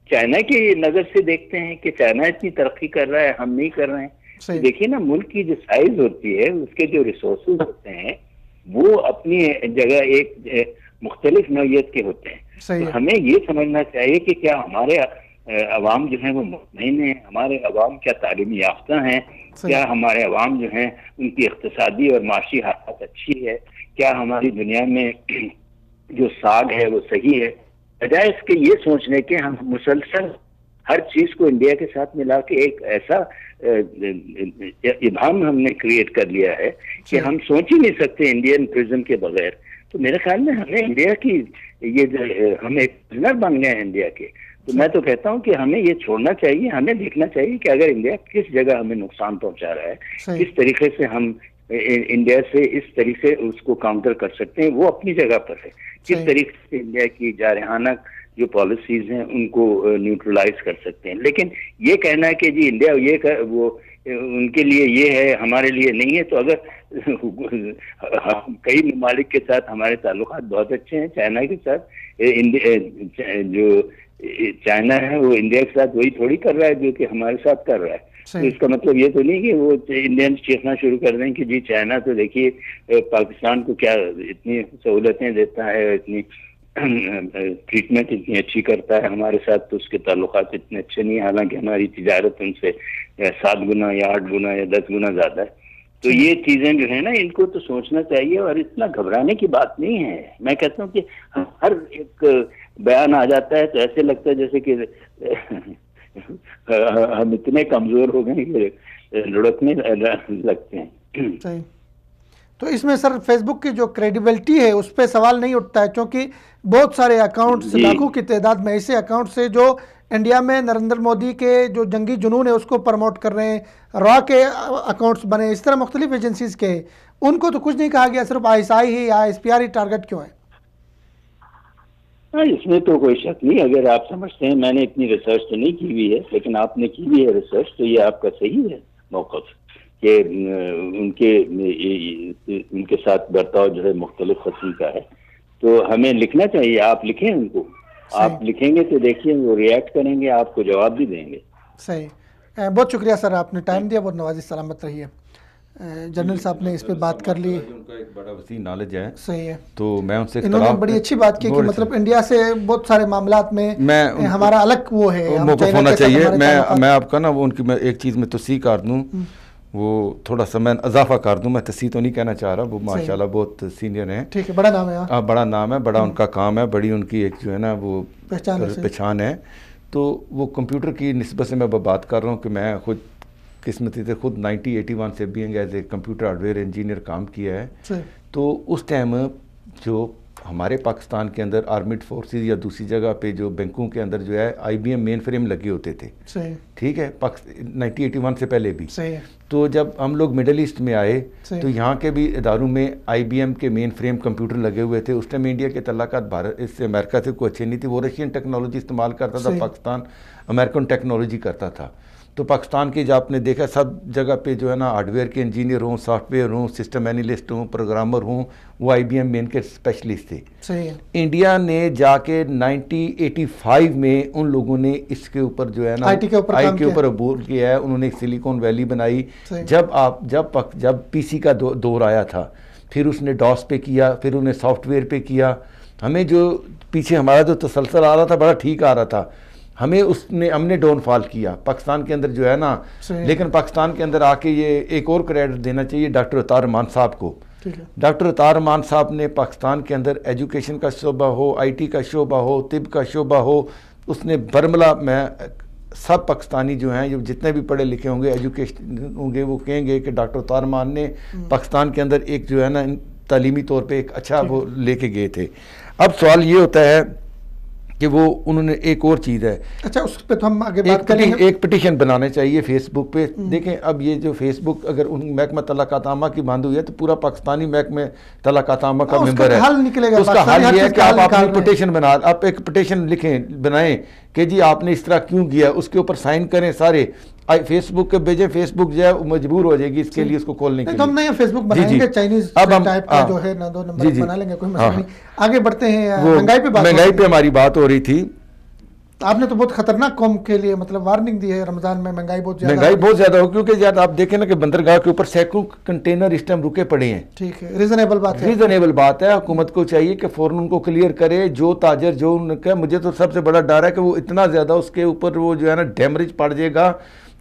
چائنا کی نظر سے دیکھتے ہیں کہ چائنا اتنی ترقی کر رہا ہے, ہم نہیں کر رہے ہیں؟ دیکھیے نا, ملک کی جو سائز ہوتی ہے, اس کے جو ریسورسز ہوتے ہیں وہ اپنی جگہ ایک مختلف نوعیت کے ہوتے ہیں. تو ہمیں یہ سمجھنا چاہیے کہ کیا ہمارے عوام جو ہیں وہ مطمئن ہیں, ہمارے عوام کیا تعلیمی یافتہ ہیں, کیا ہمارے عوام جو ہیں ان کی اقتصادی اور معاشی حالت اچھی ہے, کیا ہماری دنیا میں جو ساگ ہے وہ صحیح ہے, بجائے اس کے یہ سوچنے کے ہم مسلسل ہر چیز کو انڈیا کے ساتھ ملا کے ایک ایسا ابہام ہم نے کریٹ کر لیا ہے کہ ہم سوچ ہی نہیں سکتے انڈین پرزم کے بغیر. تو میرے خیال میں ہمیں انڈیا کی یہ جو ہم ایک پرزنر بن گئے ہیں انڈیا کے, تو میں تو کہتا ہوں کہ ہمیں یہ چھوڑنا چاہیے. ہمیں دیکھنا چاہیے کہ اگر انڈیا کس جگہ ہمیں نقصان پہنچا رہا ہے, کس طریقے سے ہم انڈیا سے اس طریقے اس کو کاؤنٹر کر سکتے ہیں, وہ اپنی جگہ پر ہے. کس طریقے سے انڈیا کی جارحانہ جو پالیسیز ہیں ان کو نیوٹرلائز کر سکتے ہیں. لیکن یہ کہنا ہے کہ جی انڈیا یہ وہ ان کے لیے یہ ہے ہمارے لیے نہیں ہے, تو اگر کئی ممالک کے ساتھ ہمارے تعلقات بہت اچھے ہیں, چائنا کے ساتھ جو چائنا ہے وہ انڈیا کے ساتھ وہی تھوڑی کر رہا ہے جو کہ ہمارے ساتھ کر رہا ہے. تو اس کا مطلب یہ تو نہیں کہ وہ انڈینس چیخنا شروع کر دیں کہ جی چائنا تو دیکھیے پاکستان کو کیا اتنی سہولتیں دیتا ہے, اتنی ٹریٹمنٹ اتنی اچھی کرتا ہے ہمارے ساتھ, تو اس کے تعلقات اتنے اچھے نہیں, حالانکہ ہماری تجارت ان سے 7 گنا یا 8 گنا یا 10 گنا زیادہ ہے. تو یہ چیزیں جو ہیں نا ان کو تو سوچنا چاہیے, اور اتنا گھبرانے کی بات نہیں ہے. میں کہتا ہوں کہ ہر ایک بیان آ جاتا ہے تو ایسے لگتا ہے جیسے کہ ہم اتنے کمزور ہو گئے کہ لڑکنے لگتے ہیں. تو اس میں سر فیس بک کی جو کریڈیبلٹی ہے اس پہ سوال نہیں اٹھتا ہے, کیونکہ بہت سارے اکاؤنٹس لاکھوں کی تعداد میں ایسے اکاؤنٹس ہیں جو انڈیا میں نریندر مودی کے جو جنگی جنون ہے اس کو پروموٹ کر رہے ہیں, را کے اکاؤنٹس بنے, اس طرح مختلف ایجنسیز کے, ان کو تو کچھ نہیں کہا گیا, صرف ISI ہی یا SPR ہی ٹارگٹ کیوں ہے؟ اس میں تو کوئی شک نہیں. اگر آپ سمجھتے ہیں, میں نے اتنی ریسرچ تو نہیں کی ہوئی ہے, لیکن آپ نے کی ہوئی ہے ریسرچ, تو یہ آپ کا صحیح ہے موقف کہ ان کے ساتھ برتاؤ جو ہے مختلف قسم کا ہے. تو ہمیں لکھنا چاہیے, آپ لکھیں ان کو, آپ لکھیں گے تو دیکھیے وہ ریئیکٹ کریں گے, آپ کو جواب بھی دیں گے. صحیح, بہت شکریہ سر, آپ نے ٹائم دیا, بہت نوازی, سلامت رہیے. جنرل صاحب نے اس پہ بات کر لی, ان کا ایک بڑا وسیع نالج ہے. صحیح ہے, تو میں ان سے انہوں نے بڑی اچھی بات کی کہ مطلب انڈیا سے بہت سارے معاملات میں ہمارا الگ وہ ہے, موقف ہونا چاہیے. میں آپ کا نا وہ ان کی میں ایک چیز میں تصحیح کر دوں, وہ تھوڑا سا میں اضافہ کر دوں, میں تصحیح تو نہیں کہنا چاہ رہا, وہ ماشاءاللہ بہت سینئر ہیں. ٹھیک ہے, بڑا نام ہے. ہاں, بڑا نام ہے, بڑا ان کا کام ہے, بڑی ان کی ایک جو ہے نا وہ پہچان ہے. تو وہ کمپیوٹر کی نسبت سے میں بات کر رہا ہوں کہ میں خود قسمتی سے خود 1981 سے being as a computer hardware engineer کام کیا ہے. تو اس ٹائم جو ہمارے پاکستان کے اندر آرمیڈ فورسز یا دوسری جگہ پہ جو بینکوں کے اندر جو ہے IBM مین فریم لگے ہوتے تھے, ٹھیک ہے, 1981 سے پہلے بھی. تو جب ہم لوگ مڈل ایسٹ میں آئے تو یہاں کے بھی اداروں میں IBM کے مین فریم کمپیوٹر لگے ہوئے تھے. اس ٹائم انڈیا کے تعلقات بھارت اس سے امریکہ سے کوئی اچھے نہیں تھے, وہ رشین ٹیکنالوجی استعمال کرتا تھا, پاکستان امریکن ٹیکنالوجی کرتا تھا. تو پاکستان کی جو آپ نے دیکھا سب جگہ پہ جو ہے نا ہارڈ ویئر کے انجینئر ہوں, سافٹ ویئر ہوں, سسٹم اینالسٹ ہوں, پروگرامر ہوں, وہ IBM مین کے اسپیشلسٹ تھے. انڈیا نے جا کے 1985 میں ان لوگوں نے اس کے اوپر جو ہے نا آئی کے اوپر عبور کیا ہے. انہوں نے ایک سلیکون ویلی بنائی. جب PC کا دور آیا تھا, پھر اس نے ڈاس پہ کیا, پھر انہیں سافٹ ویئر پہ کیا. ہمیں جو پیچھے ہمارا جو تسلسل آ رہا تھا بڑا ٹھیک آ رہا تھا, ہم نے ڈاؤن فال کیا پاکستان کے اندر جو ہے نا. لیکن پاکستان کے اندر آ کے یہ ایک اور کریڈٹ دینا چاہیے ڈاکٹر عطار رحمان صاحب کو. ڈاکٹر عطار رحمان صاحب نے پاکستان کے اندر ایجوکیشن کا شعبہ ہو, IT کا شعبہ ہو, طب کا شعبہ ہو, اس نے برملا میں سب پاکستانی جو ہیں جتنے بھی پڑھے لکھے ہوں گے, ایجوکیشن ہوں گے, وہ کہیں گے کہ ڈاکٹر عطار رحمان نے پاکستان کے اندر ایک جو ہے نا تعلیمی طور پہ ایک اچھا وہ لے کے گئے تھے. اب سوال یہ ہوتا ہے کہ وہ انہوں نے ایک اور چیز ہے. اچھا اس پہ تو ہم آگے بات کریں گے. ایک پٹیشن بنانے چاہیے فیس بک پہ. دیکھیں اب یہ جو فیس بک اگر ان محکمہ تعلقات عامہ کی بند ہوئی ہے تو پورا پاکستانی محکمہ تعلقات عامہ کا ممبر ہے. اس کا حل یہ ہے کہ آپ اپنی پٹیشن بنا, آپ ایک پٹیشن لکھیں بنائیں کہ جی آپ نے اس طرح کیوں کیا, اس کے اوپر سائن کریں سارے, فیس بک کے بھیجیں. فیس بک جو ہے وہ مجبور ہو جائے گی اس کے لیے اس کو کھولنے کے لیے. تو ہم نئے فیس بک بنائیں گے چائنیز ٹائپ کا جو ہے نا, 2 نمبر بنا لیں گے, کوئی مسئلہ نہیں. آگے بڑھتے ہیں. مہنگائی پہ ہماری بات ہو رہی تھی. آپ نے تو بہت خطرناک قوم کے لیے مطلب وارننگ دی ہے رمضان میں مہنگائی بہت زیادہ ہو, کیونکہ یار آپ دیکھیں نا کہ بندرگاہ کے اوپر سینکڑوں کنٹینر اس ٹائم رکے پڑے ہیں. ٹھیک ہے, ریزنیبل بات ہے. ریزنیبل بات ہے. حکومت کو چاہیے کہ فوراً ان کو کلیئر کرے. جو تاجر جو ان کا, مجھے تو سب سے بڑا ڈر ہے کہ وہ اتنا زیادہ اس کے اوپر وہ جو ہے نا ڈیمریج پڑ جائے گا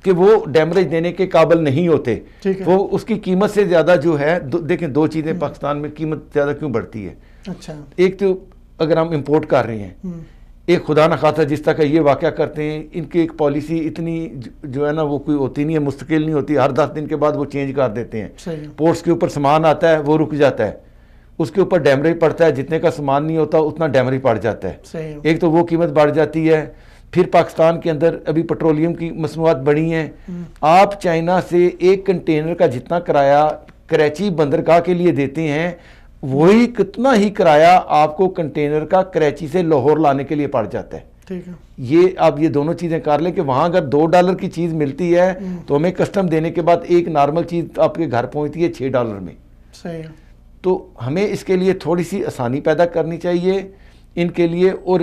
کہ وہ ڈیمریج دینے کے قابل نہیں ہوتے. وہ اس کی قیمت سے زیادہ جو ہے, دیکھیں 2 چیزیں پاکستان میں قیمت زیادہ کیوں بڑھتی ہے. اچھا, ایک تو اگر ہم امپورٹ کر رہے ہیں, ایک خدا نخواستہ جس طرح کا یہ واقعہ کرتے ہیں, ان کی ایک پالیسی اتنی جو ہے نا وہ کوئی ہوتی نہیں ہے, مستقل نہیں ہوتی. ہر 10 دن کے بعد وہ چینج کر دیتے ہیں. پورٹس کے اوپر سامان آتا ہے وہ رک جاتا ہے, اس کے اوپر ڈیمریج پڑتا ہے. جتنے کا سامان نہیں ہوتا اتنا ڈیمریج پڑ جاتا ہے. ایک تو وہ قیمت بڑھ جاتی ہے. پھر پاکستان کے اندر ابھی پیٹرولیم کی مصنوعات بڑھی ہیں. آپ چائنا سے ایک کنٹینر کا جتنا کرایہ کراچی بندرگاہ کے لیے دیتے ہیں, وہی کتنا ہی کرایہ آپ کو کنٹینر کا کراچی سے لاہور لانے کے لیے پڑ جاتا ہے. ٹھیک ہے, یہ آپ یہ دونوں چیزیں کر لیں کہ وہاں اگر $2 کی چیز ملتی ہے تو ہمیں کسٹم دینے کے بعد ایک نارمل چیز آپ کے گھر پہنچتی ہے $6 میں. صحیح. تو ہمیں اس کے لیے تھوڑی سی آسانی پیدا کرنی چاہیے ان کے لیے. اور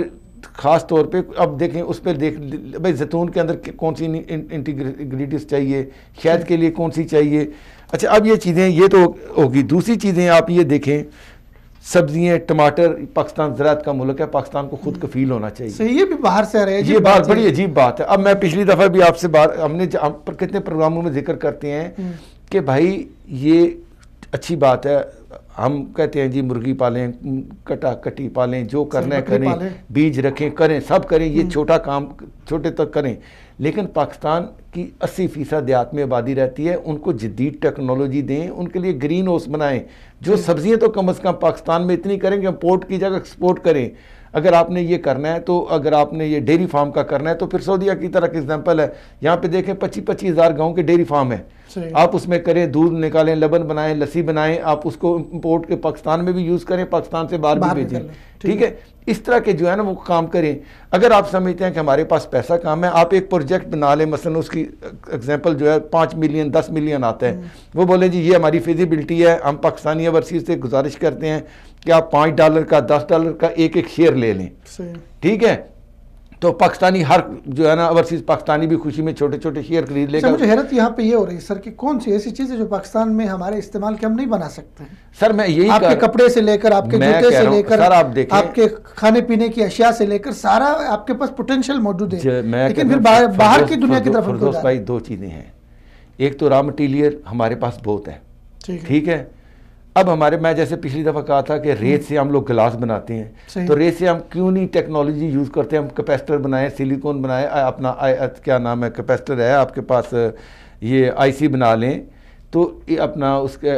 خاص طور پہ اب دیکھیں اس پہ بھائی زیتون کے اندر کون سی انٹیگریڈیز چاہیے, شہد کے لیے کون سی چاہیے. اچھا اب یہ چیزیں یہ تو ہوگی. دوسری چیزیں آپ یہ دیکھیں, سبزیاں, ٹماٹر, پاکستان زراعت کا ملک ہے, پاکستان کو خود کفیل ہونا چاہیے. صحیح, یہ بھی باہر سے آ رہے ہیں. یہ بات بڑی عجیب بات ہے. اب میں پچھلی دفعہ بھی آپ سے ہم نے کتنے پروگراموں میں ذکر کرتے ہیں کہ بھائی یہ اچھی بات ہے. ہم کہتے ہیں جی مرغی پالیں, کٹی پالیں, جو کرنا ہے کریں, بیج رکھیں, کریں, سب کریں. یہ چھوٹا کام چھوٹے تک کریں. لیکن پاکستان کی 80% دیہات میں آبادی رہتی ہے. ان کو جدید ٹیکنالوجی دیں, ان کے لیے گرین ہاؤس بنائیں. جو سبزیاں تو کم از کم پاکستان میں اتنی کریں کہ امپورٹ کی جگہ ایکسپورٹ کریں. اگر آپ نے یہ کرنا ہے تو اگر آپ نے یہ ڈیری فارم کا کرنا ہے تو پھر سعودیہ کی طرح کی ایگزامپل ہے. یہاں پہ دیکھیں 25-25 ہزار گاؤں کے ڈیری فارم ہیں. آپ اس میں کریں, دودھ نکالیں, لبن بنائیں, لسی بنائیں. آپ اس کو امپورٹ کے پاکستان میں بھی یوز کریں, پاکستان سے باہر بھی بھیجیں. ٹھیک ہے, اس طرح کے جو ہے نا وہ کام کریں. اگر آپ سمجھتے ہیں کہ ہمارے پاس پیسہ کام ہے, آپ ایک پروجیکٹ بنا لیں. مثلا اس کی ایگزامپل جو ہے 5 ملین 10 ملین آتا ہے. وہ بولیں جی یہ ہماری فیزیبلٹی ہے. ہم پاکستانی اوورسیز سے گزارش کرتے ہیں کہ آپ $5 کا $10 کا ایک شیئر لے لیں. ٹھیک ہے, تو پاکستانی ہر جو ہے نا اوورسیز پاکستانی بھی خوشی میں چھوٹے چھوٹے شیئر خرید لے گا. مجھے حیرت یہاں پہ یہ ہو رہی ہے سر کہ کون سی ایسی چیز ہے جو پاکستان میں ہمارے استعمال کے ہم نہیں بنا سکتے ہیں. سر میں یہی آپ کے کپڑے سے لے کر, آپ کے جوتے سے لے کر, آپ کے کھانے پینے کی اشیاء سے لے کر سارا آپ کے پاس پوٹینشیل موجود ہے. لیکن پھر باہر کی دنیا کی طرف فردوس بھائی 2 چیزیں ہیں. ایک تو را مٹیریل ہمارے پاس بہت ہے. ٹھیک ہے, اب میں جیسے پچھلی دفعہ کہا تھا کہ ریت سے ہم لوگ گلاس بناتے ہیں, تو ریت سے ہم کیوں نہیں ٹیکنالوجی یوز کرتے ہیں. ہم کیپیسٹر بنائیں, سلیکون بنائیں, اپنا کیا نام ہے کیپیسٹر ہے آپ کے پاس, یہ IC بنا لیں. تو اپنا اس کے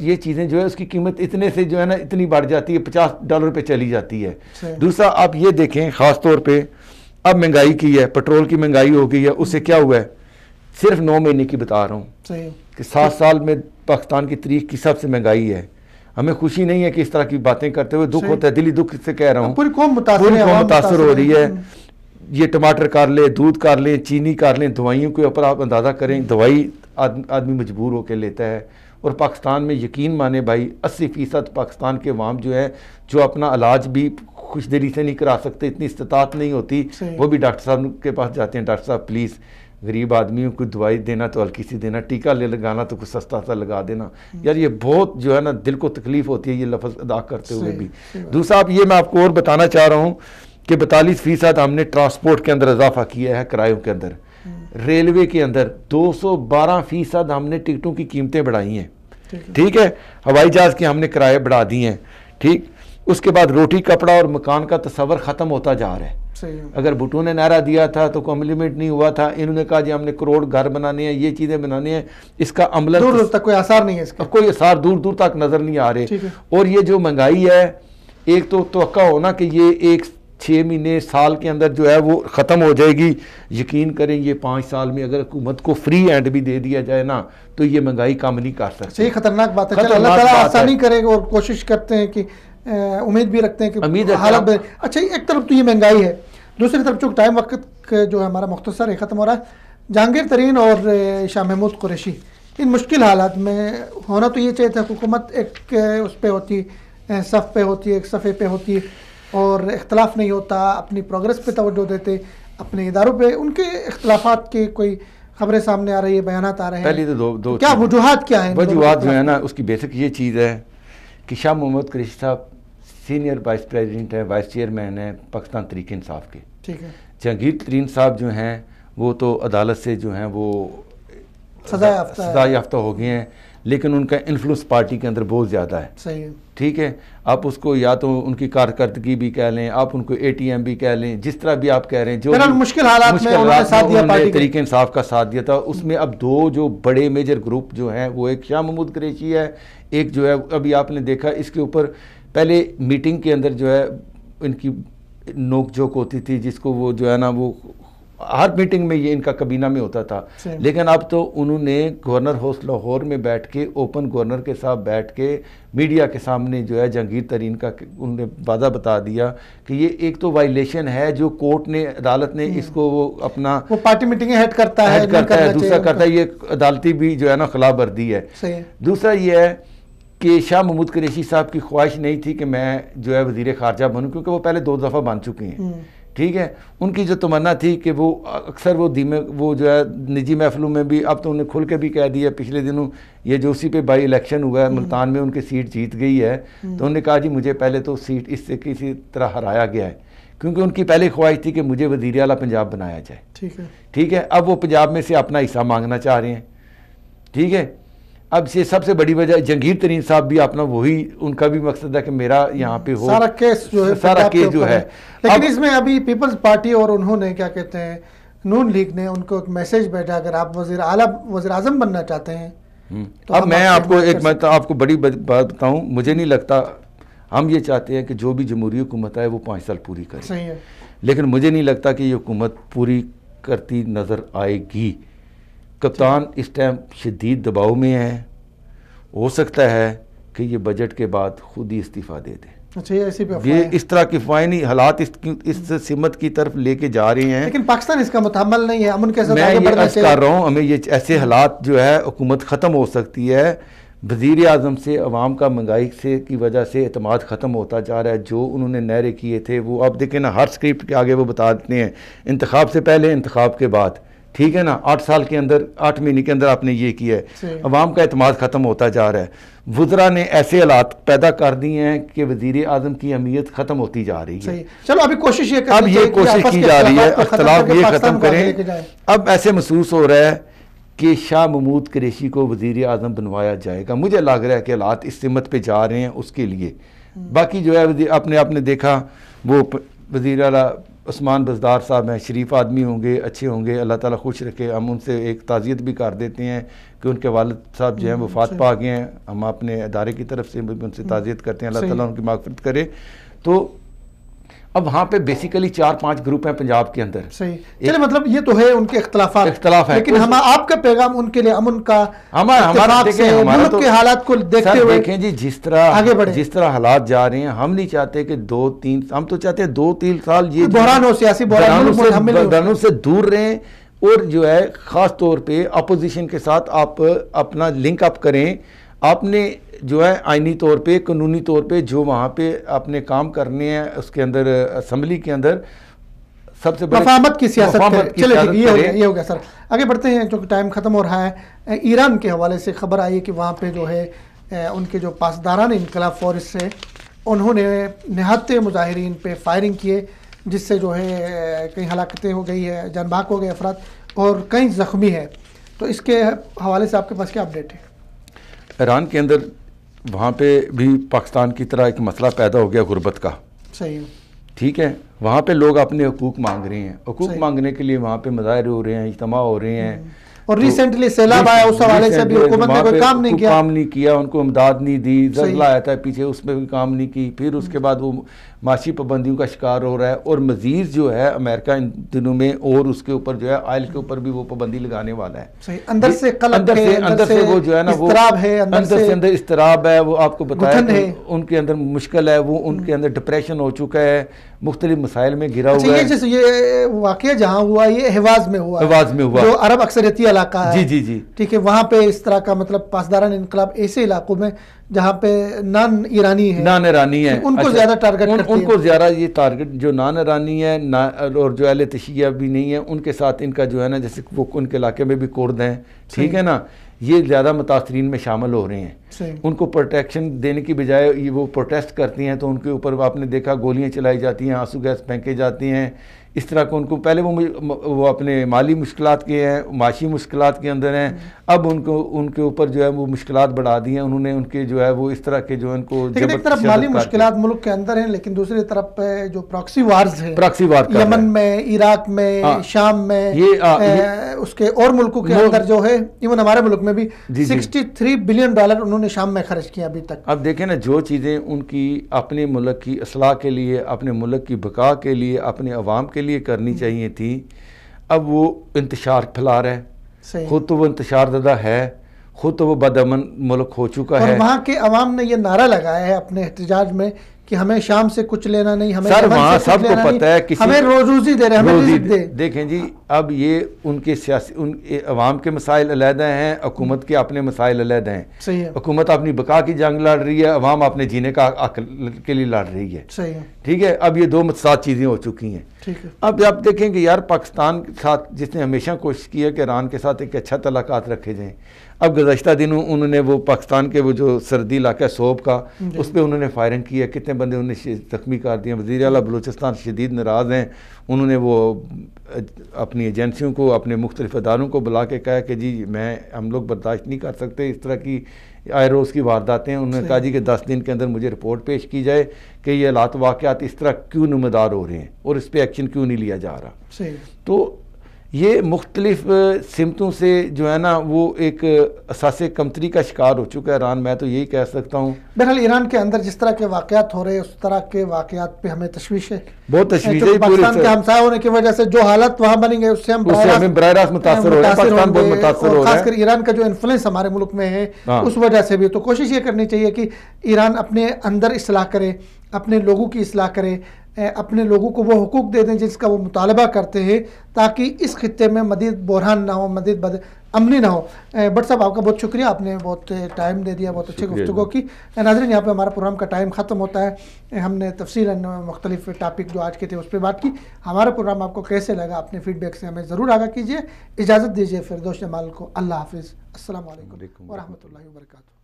یہ چیزیں جو ہے اس کی قیمت اتنے سے جو ہے نا اتنی بڑھ جاتی ہے, $50 پہ چلی جاتی ہے. دوسرا آپ یہ دیکھیں خاص طور پہ اب مہنگائی کی ہے, پیٹرول کی مہنگائی ہو گئی ہے. اس سے کیا ہوا ہے, صرف 9 مہینے کی بتا رہا ہوں کہ 7 سال میں پاکستان کی تاریخ کی سب سے مہنگائی ہے. ہمیں خوشی نہیں ہے کہ اس طرح کی باتیں کرتے ہوئے, دکھ ہوتا ہے, دلی دکھ سے کہہ رہا ہوں. پوری قوم متاثر ہو رہی ہے. یہ ٹماٹر کر لیں, دودھ کر لیں, چینی کر لیں, دوائیوں کے اوپر آپ اندازہ کریں, دوائی آدمی مجبور ہو کے لیتا ہے. اور پاکستان میں یقین مانے بھائی 80% پاکستان کے عوام جو ہے جو اپنا علاج بھی خوش دلی سے نہیں کرا سکتے, اتنی استطاعت نہیں ہوتی, وہ بھی ڈاکٹر صاحب کے پاس جاتے ہیں. ڈاکٹر صاحب پلیز غریب آدمیوں کو دوائی دینا تو ہلکی سی دینا, ٹیکہ لگانا تو کچھ سستا سا لگا دینا. یار یہ بہت جو ہے نا دل کو تکلیف ہوتی ہے یہ لفظ ادا کرتے ہوئے بھی. دوسرا میں آپ کو اور بتانا چاہ رہا ہوں کہ 42% ہم نے ٹرانسپورٹ کے اندر اضافہ کیا ہے, کرایوں کے اندر. ریلوے کے اندر 212% ہم نے ٹکٹوں کی قیمتیں بڑھائی ہیں. ٹھیک ہے, ہوائی جہاز کے ہم نے کرایے بڑھا دیے ہیں. ٹھیک, اس کے بعد روٹی کپڑا اور مکان کا تصور ختم ہوتا جا رہا ہے. اگر بھٹو نے نعرہ دیا تھا تو کمپلیمنٹ نہیں ہوا تھا. انہوں نے کہا جی ہم نے کروڑ گھر بنانے ہیں, یہ چیزیں بنانے ہیں, اس کا عمل دور تک کوئی آثار نہیں ہے, اس کا کوئی آثار دور تک نظر نہیں آ رہے. اور یہ جو مہنگائی ہے, ایک تو توقع ہونا کہ یہ ایک 6 مہینے سال کے اندر جو ہے وہ ختم ہو جائے گی. یقین کریں یہ 5 سال میں اگر حکومت کو فری ہینڈ بھی دے دیا جائے نا تو یہ مہنگائی کم نہیں کر سکتی. یہ خطرناک بات ہے. اللہ تعالیٰ آسانی کرے گا اور کوشش کرتے ہیں کہ امید بھی رکھتے ہیں کہ حالت. اچھا ایک طرف تو یہ مہنگائی ہے, دوسری طرف چونکہ ٹائم وقت جو ہے ہمارا مختصر ہے, ختم ہو رہا ہے. جہانگیر ترین اور شاہ محمود قریشی ان مشکل حالات میں ہونا تو یہ چاہیے تھا, حکومت ایک اس پہ ہوتی, صف پہ ہوتی ہے, ایک صفحے پہ ہوتی ہے اور اختلاف نہیں ہوتا, اپنی پروگرس پہ توجہ دیتے, اپنے اداروں پہ. ان کے اختلافات کی کوئی خبریں سامنے آ رہی ہیں, بیانات آ رہے ہیں, پہلے تو دو کیا وجوہات کیا ہیں؟ وجوہات جو ہے نا اس کی بیسک یہ چیز ہے کہ شاہ محمود قریشی صاحب سینئر وائس پریزیڈنٹ ہیں, وائس چیئرمین ہیں پاکستان تحریک انصاف کے. ٹھیک ہے. جہانگیر ترین صاحب جو ہیں وہ تو عدالت سے جو ہیں وہ سزا یافتہ ہو گئے ہیں, لیکن ان کا انفلوئنس پارٹی کے اندر بہت زیادہ ہے. صحیح ہے. ٹھیک ہے, آپ اس کو یا تو ان کی کارکردگی بھی کہہ لیں, آپ ان کو اے ٹی ایم بھی کہہ لیں, جس طرح بھی آپ کہہ رہے ہیں, جو مشکل حالات میں انہوں نے تحریک انصاف کا ساتھ دیا تھا. اس میں اب دو جو بڑے میجر گروپ جو ہیں وہ ایک شاہ محمود قریشی ہے, ایک جو ہے ابھی آپ نے دیکھا اس کے اوپر پہلے میٹنگ کے اندر جو ہے ان کی نوک جھوک ہوتی تھی, جس کو وہ جو ہے نا وہ ہر میٹنگ میں یہ ان کا کابینہ میں ہوتا تھا. لیکن اب تو انہوں نے گورنر ہاؤس لاہور میں بیٹھ کے اوپن گورنر کے ساتھ بیٹھ کے میڈیا کے سامنے جو ہے جہانگیر ترین کا انہوں نے وعدہ بتا دیا کہ یہ ایک تو وائلیشن ہے جو کورٹ نے, عدالت نے اس کو وہ اپنا وہ پارٹی میٹنگیں ہیڈ کرتا ہے, دوسرا کرتا ہے, یہ عدالتی بھی جو ہے نا خلاف ورزی ہے. دوسرا یہ ہے کہ شاہ محمود قریشی صاحب کی خواہش نہیں تھی کہ میں جو ہے وزیر خارجہ بنوں, کیونکہ وہ پہلے 2 دفعہ بن چکے ہیں. ٹھیک ہے, ان کی جو تمنا تھی کہ وہ اکثر وہ جو ہے نجی محفلوں میں بھی, اب تو انہیں کھل کے بھی کہہ دیا پچھلے دنوں, یہ جو اسی پہ بائی الیکشن ہوا ہے ملتان میں ان کی سیٹ جیت گئی ہے, تو انہوں نے کہا جی مجھے پہلے تو سیٹ اس سے کسی طرح ہرایا گیا ہے, کیونکہ ان کی پہلے خواہش تھی کہ مجھے وزیر اعلیٰ پنجاب بنایا جائے. ٹھیک ہے, اب وہ پنجاب میں سے اپنا حصہ مانگنا چاہ رہے ہیں. ٹھیک ہے, اب یہ سب سے بڑی وجہ جہانگیر ترین صاحب بھی اپنا وہی, ان کا بھی مقصد ہے کہ میرا یہاں پہ ہو سارا کیس جو ہے. لیکن اس میں ابھی پیپلز پارٹی اور انہوں نے کیا کہتے ہیں نون لیگ نے ان کو ایک میسیج بھیجا, اگر آپ وزیر اعظم بننا چاہتے ہیں. اب میں آپ کو آپ کو بڑی بات بتاؤں, مجھے نہیں لگتا, ہم یہ چاہتے ہیں کہ جو بھی جمہوری حکومت آئے وہ 5 سال پوری کرے. صحیح ہے. لیکن مجھے نہیں لگتا کہ یہ حکومت پوری کرتی نظر آئے گی. کپتان اس ٹائم شدید دباؤ میں ہے, ہو سکتا ہے کہ یہ بجٹ کے بعد خود ہی استعفیٰ دے دے. اچھا, یہ اس طرح کی فائنی حالات اس سمت کی طرف لے کے جا رہے ہیں. لیکن پاکستان اس کا متحمل نہیں ہے, امن کے ساتھ میں یہ عرض کر رہا ہوں, ہمیں یہ ایسے حالات جو ہے حکومت ختم ہو سکتی ہے. وزیر اعظم سے عوام کا مہنگائی سے کی وجہ سے اعتماد ختم ہوتا جا رہا ہے. جو انہوں نے نعرے کیے تھے وہ آپ دیکھیں نا, ہر اسکرپٹ کے آگے وہ بتا دیتے ہیں انتخاب سے پہلے, انتخاب کے بعد. ٹھیک ہے نا, 8 سال کے اندر 8 مہینے کے اندر آپ نے یہ کیا ہے. عوام کا اعتماد ختم ہوتا جا رہا ہے. وزراء نے ایسے حالات پیدا کر دیے ہیں کہ وزیر اعظم کی اہمیت ختم ہوتی جا رہی ہے. چلو ابھی کوشش اب یہ کوشش کی جا رہی ہے اختلاف یہ ختم کریں. اب ایسے محسوس ہو رہا ہے کہ شاہ محمود قریشی کو وزیر اعظم بنوایا جائے گا. مجھے لگ رہا ہے کہ حالات اس سمت پہ جا رہے ہیں اس کے لیے. باقی جو ہے آپ نے دیکھا وہ وزیر اعلیٰ عثمان بزدار صاحب ہیں, شریف آدمی ہوں گے, اچھے ہوں گے, اللہ تعالیٰ خوش رکھے. ہم ان سے ایک تعزیت بھی کر دیتے ہیں کہ ان کے والد صاحب جو ہیں وفات پا گئے ہیں. ہم اپنے ادارے کی طرف سے ان سے تعزیت کرتے ہیں, اللہ تعالیٰ ان کی مغفرت کرے. تو اب وہاں پہ بیسیکلی 4-5 گروپ ہیں پنجاب کے اندر. صحیح, چلے مطلب یہ تو ہے ان کے اختلاف ہے, لیکن آپ کا پیغام ان کے لیے امن کا, ہمارا ملک کے حالات کو دیکھتے ہوئے دیکھیں جی, جس طرح حالات جا رہے ہیں, ہم نہیں چاہتے کہ 2-3, ہم تو چاہتے ہیں 2-3 سال یہ بحران ہو, سیاسی بحرانوں سے دور رہیں. اور جو ہے خاص طور پہ اپوزیشن کے ساتھ آپ اپنا لنک اپ کریں. آپ نے جو ہے آئینی طور پہ, قانونی طور پہ جو وہاں پہ آپ نے کام کرنے ہیں اس کے اندر اسمبلی کے اندر سب سے مفاہمت کی سیاست کریں. یہ ہو گیا سر. آگے بڑھتے ہیں چونکہ ٹائم ختم ہو رہا ہے. ایران کے حوالے سے خبر آئی ہے کہ وہاں پہ جو ہے ان کے جو پاسداران انقلاب فورس سے انہوں نے نہادتے مظاہرین پہ فائرنگ کیے, جس سے جو ہے کئی ہلاکتیں ہو گئی ہے, جان بحق ہو گئے افراد اور کئی زخمی ہے. تو اس کے حوالے سے آپ کے پاس کیا اپڈیٹ ہے؟ ایران کے اندر وہاں پہ بھی پاکستان کی طرح ایک مسئلہ پیدا ہو گیا غربت کا. صحیح. ٹھیک ہے, وہاں پہ لوگ اپنے حقوق مانگ رہے ہیں. حقوق مانگنے کے لیے وہاں پہ مظاہرے ہو رہے ہیں, اجتماع ہو رہے ہیں. اور ریسنٹلی سیلاب آیا اس حوالے سے بھی حکومت نے کوئی کام نہیں کیا، ان کو امداد نہیں دی، زلزلہ آیا تھا پیچھے اس میں بھی کام نہیں کی، پھر اس کے بعد وہ معاشی پابندیوں کا شکار ہو رہا ہے، اور مزید جو ہے امریکہ ان دنوں میں اور اس کے اوپر جو ہے آئل کے اوپر بھی وہ پابندی لگانے والا ہے، اندر سے قلق ہے، اندر سے وہ جو ہے نا وہ اندر اضطراب ہے، وہ آپ کو بتایا ان کے اندر مشکل ہے، وہ ان کے اندر ڈپریشن ہو چکا ہے، مختلف مسائل میں گرا ہوا ہے۔ یہ واقعہ جہاں ہوا یہ حواز میں ہوا جو عرب اکثریتی علاقہ ہے، جی ٹھیک ہے، وہاں پہ اس طرح کا مطلب پاسداران انقلاب ایسے علاقوں میں جہاں پہ نان ایرانی ہے ان کو زیادہ ٹارگٹ کرتی ہے، ان کو زیادہ یہ ٹارگٹ جو نان ایرانی ہے اور جو اہل تشیع بھی نہیں ہے ان کے ساتھ ان کا جو ہے نا، جیسے وہ ان کے علاقے میں بھی کرد ہیں، ٹھیک ہے نا، یہ زیادہ متاثرین میں شامل ہو رہے ہیں، ان کو پروٹیکشن دینے کی بجائے وہ پروٹیسٹ کرتی ہیں تو ان کے اوپر آپ نے دیکھا گولیاں چلائی جاتی ہیں، آنسو گیس پھینکے جاتی ہیں، اس طرح کو ان کو پہلے وہ اپنے مالی مشکلات کے ہیں، معاشی مشکلات کے اندر ہیں، اب ان کے اوپر جو ہے وہ مشکلات بڑھا دی ہیں انہوں نے، ان کے جو ہے وہ اس طرح کے جو ان کو لیکن ایک طرف مالی مشکلات ملک کے اندر ہیں، لیکن دوسری طرف جو پراکسی وارز ہیں یمن میں، عراق میں، شام میں، اس کے اور ملکوں کے اندر جو ہے، ایون ہمارے ملک میں بھی 63 بلین ڈالر انہوں نے شام میں خرچ کیا ابھی تک۔ اب دیکھیں نا، جو چیزیں ان کی اپنے ملک کی اصلاح کے لیے، اپنے ملک کی بقا کے لیے، اپنے عوام کے لیے کرنی چاہیے تھی، اب وہ انتشار پھیلا رہا ہے، خود تو وہ انتشار زدہ ہے، خود تو وہ بدامن ملک ہو چکا ہے، اور وہاں کے عوام نے یہ نعرہ لگایا ہے اپنے احتجاج میں کہ ہمیں شام سے کچھ لینا نہیں، ہمیں سر وہاں سب کو پتہ ہے، ہمیں روزی دے رہے ہیں، ہمیں رزق دے۔ دیکھیں جی، اب یہ ان کے سیاسی عوام کے مسائل علیحدہ ہیں، حکومت کے اپنے مسائل علیحدہ ہیں، حکومت اپنی بقا کی جنگ لڑ رہی ہے، عوام اپنے جینے کا حق کے لیے لڑ رہی ہے، ٹھیک ہے، اب یہ دو متضاد چیزیں ہو چکی ہیں۔ اب آپ دیکھیں کہ یار پاکستان کے ساتھ جس نے ہمیشہ کوشش کی ہے کہ ایران کے ساتھ ایک اچھا تعلقات رکھے جائیں، اب گزشتہ دنوں انہوں نے وہ پاکستان کے وہ جو سردی علاقہ ہے سوب کا، اس پہ انہوں نے فائرنگ کی ہے، کتنے بندے انہوں نے زخمی کر دیے، وزیر اعلیٰ بلوچستان شدید ناراض ہیں، انہوں نے وہ اپنی ایجنسیوں کو، اپنے مختلف اداروں کو بلا کے کہا کہ جی ہم لوگ برداشت نہیں کر سکتے اس طرح کی آئے روز کی وارداتیں، انہوں نے کہا جی کہ 10 دن کے اندر مجھے رپورٹ پیش کی جائے کہ یہ حالات واقعات اس طرح کیوں نمودار ہو رہے ہیں اور اس پہ ایکشن کیوں نہیں لیا جا رہا۔ تو یہ مختلف سمتوں سے جو ہے نا وہ ایک اساس کمتری کا شکار ہو چکا ہے ایران، میں تو یہی کہہ سکتا ہوں۔ بہرحال ایران کے اندر جس طرح کے واقعات ہو رہے ہیں اس طرح کے واقعات پہ ہمیں تشویش ہے، بہت تشویش ہے، پاکستان کے ہمسایہ ہونے کی وجہ سے جو حالت وہاں بنی گئی اس سے ہم براہ راست متاثر ہو رہے ہیں، پاکستان بہت متاثر ہو رہا ہے، خاص کر ایران کا جو انفلوئنس ہمارے ملک میں ہے اس وجہ سے بھی۔ تو کوشش یہ کرنی چاہیے کہ ایران اپنے اندر اصلاح کرے، اپنے لوگوں کی اصلاح کرے، اپنے لوگوں کو وہ حقوق دے دیں جس کا وہ مطالبہ کرتے ہیں، تاکہ اس خطے میں مزید بحران نہ ہو، مزید بد امنی نہ ہو۔ بٹ صاحب آپ کا بہت شکریہ، آپ نے بہت ٹائم دے دیا، بہت اچھی گفتگو کی۔ ناظرین یہاں پہ ہمارا پروگرام کا ٹائم ختم ہوتا ہے، ہم نے تفصیلاً مختلف ٹاپک جو آج کے تھے اس پہ بات کی۔ ہمارا پروگرام آپ کو کیسے لگا اپنے فیڈ بیک سے ہمیں ضرور آگاہ کیجیے۔ اجازت دیجیے فردوس جمال کو، اللہ حافظ، السلام علیکم ورحمۃ اللہ وبرکاتہ۔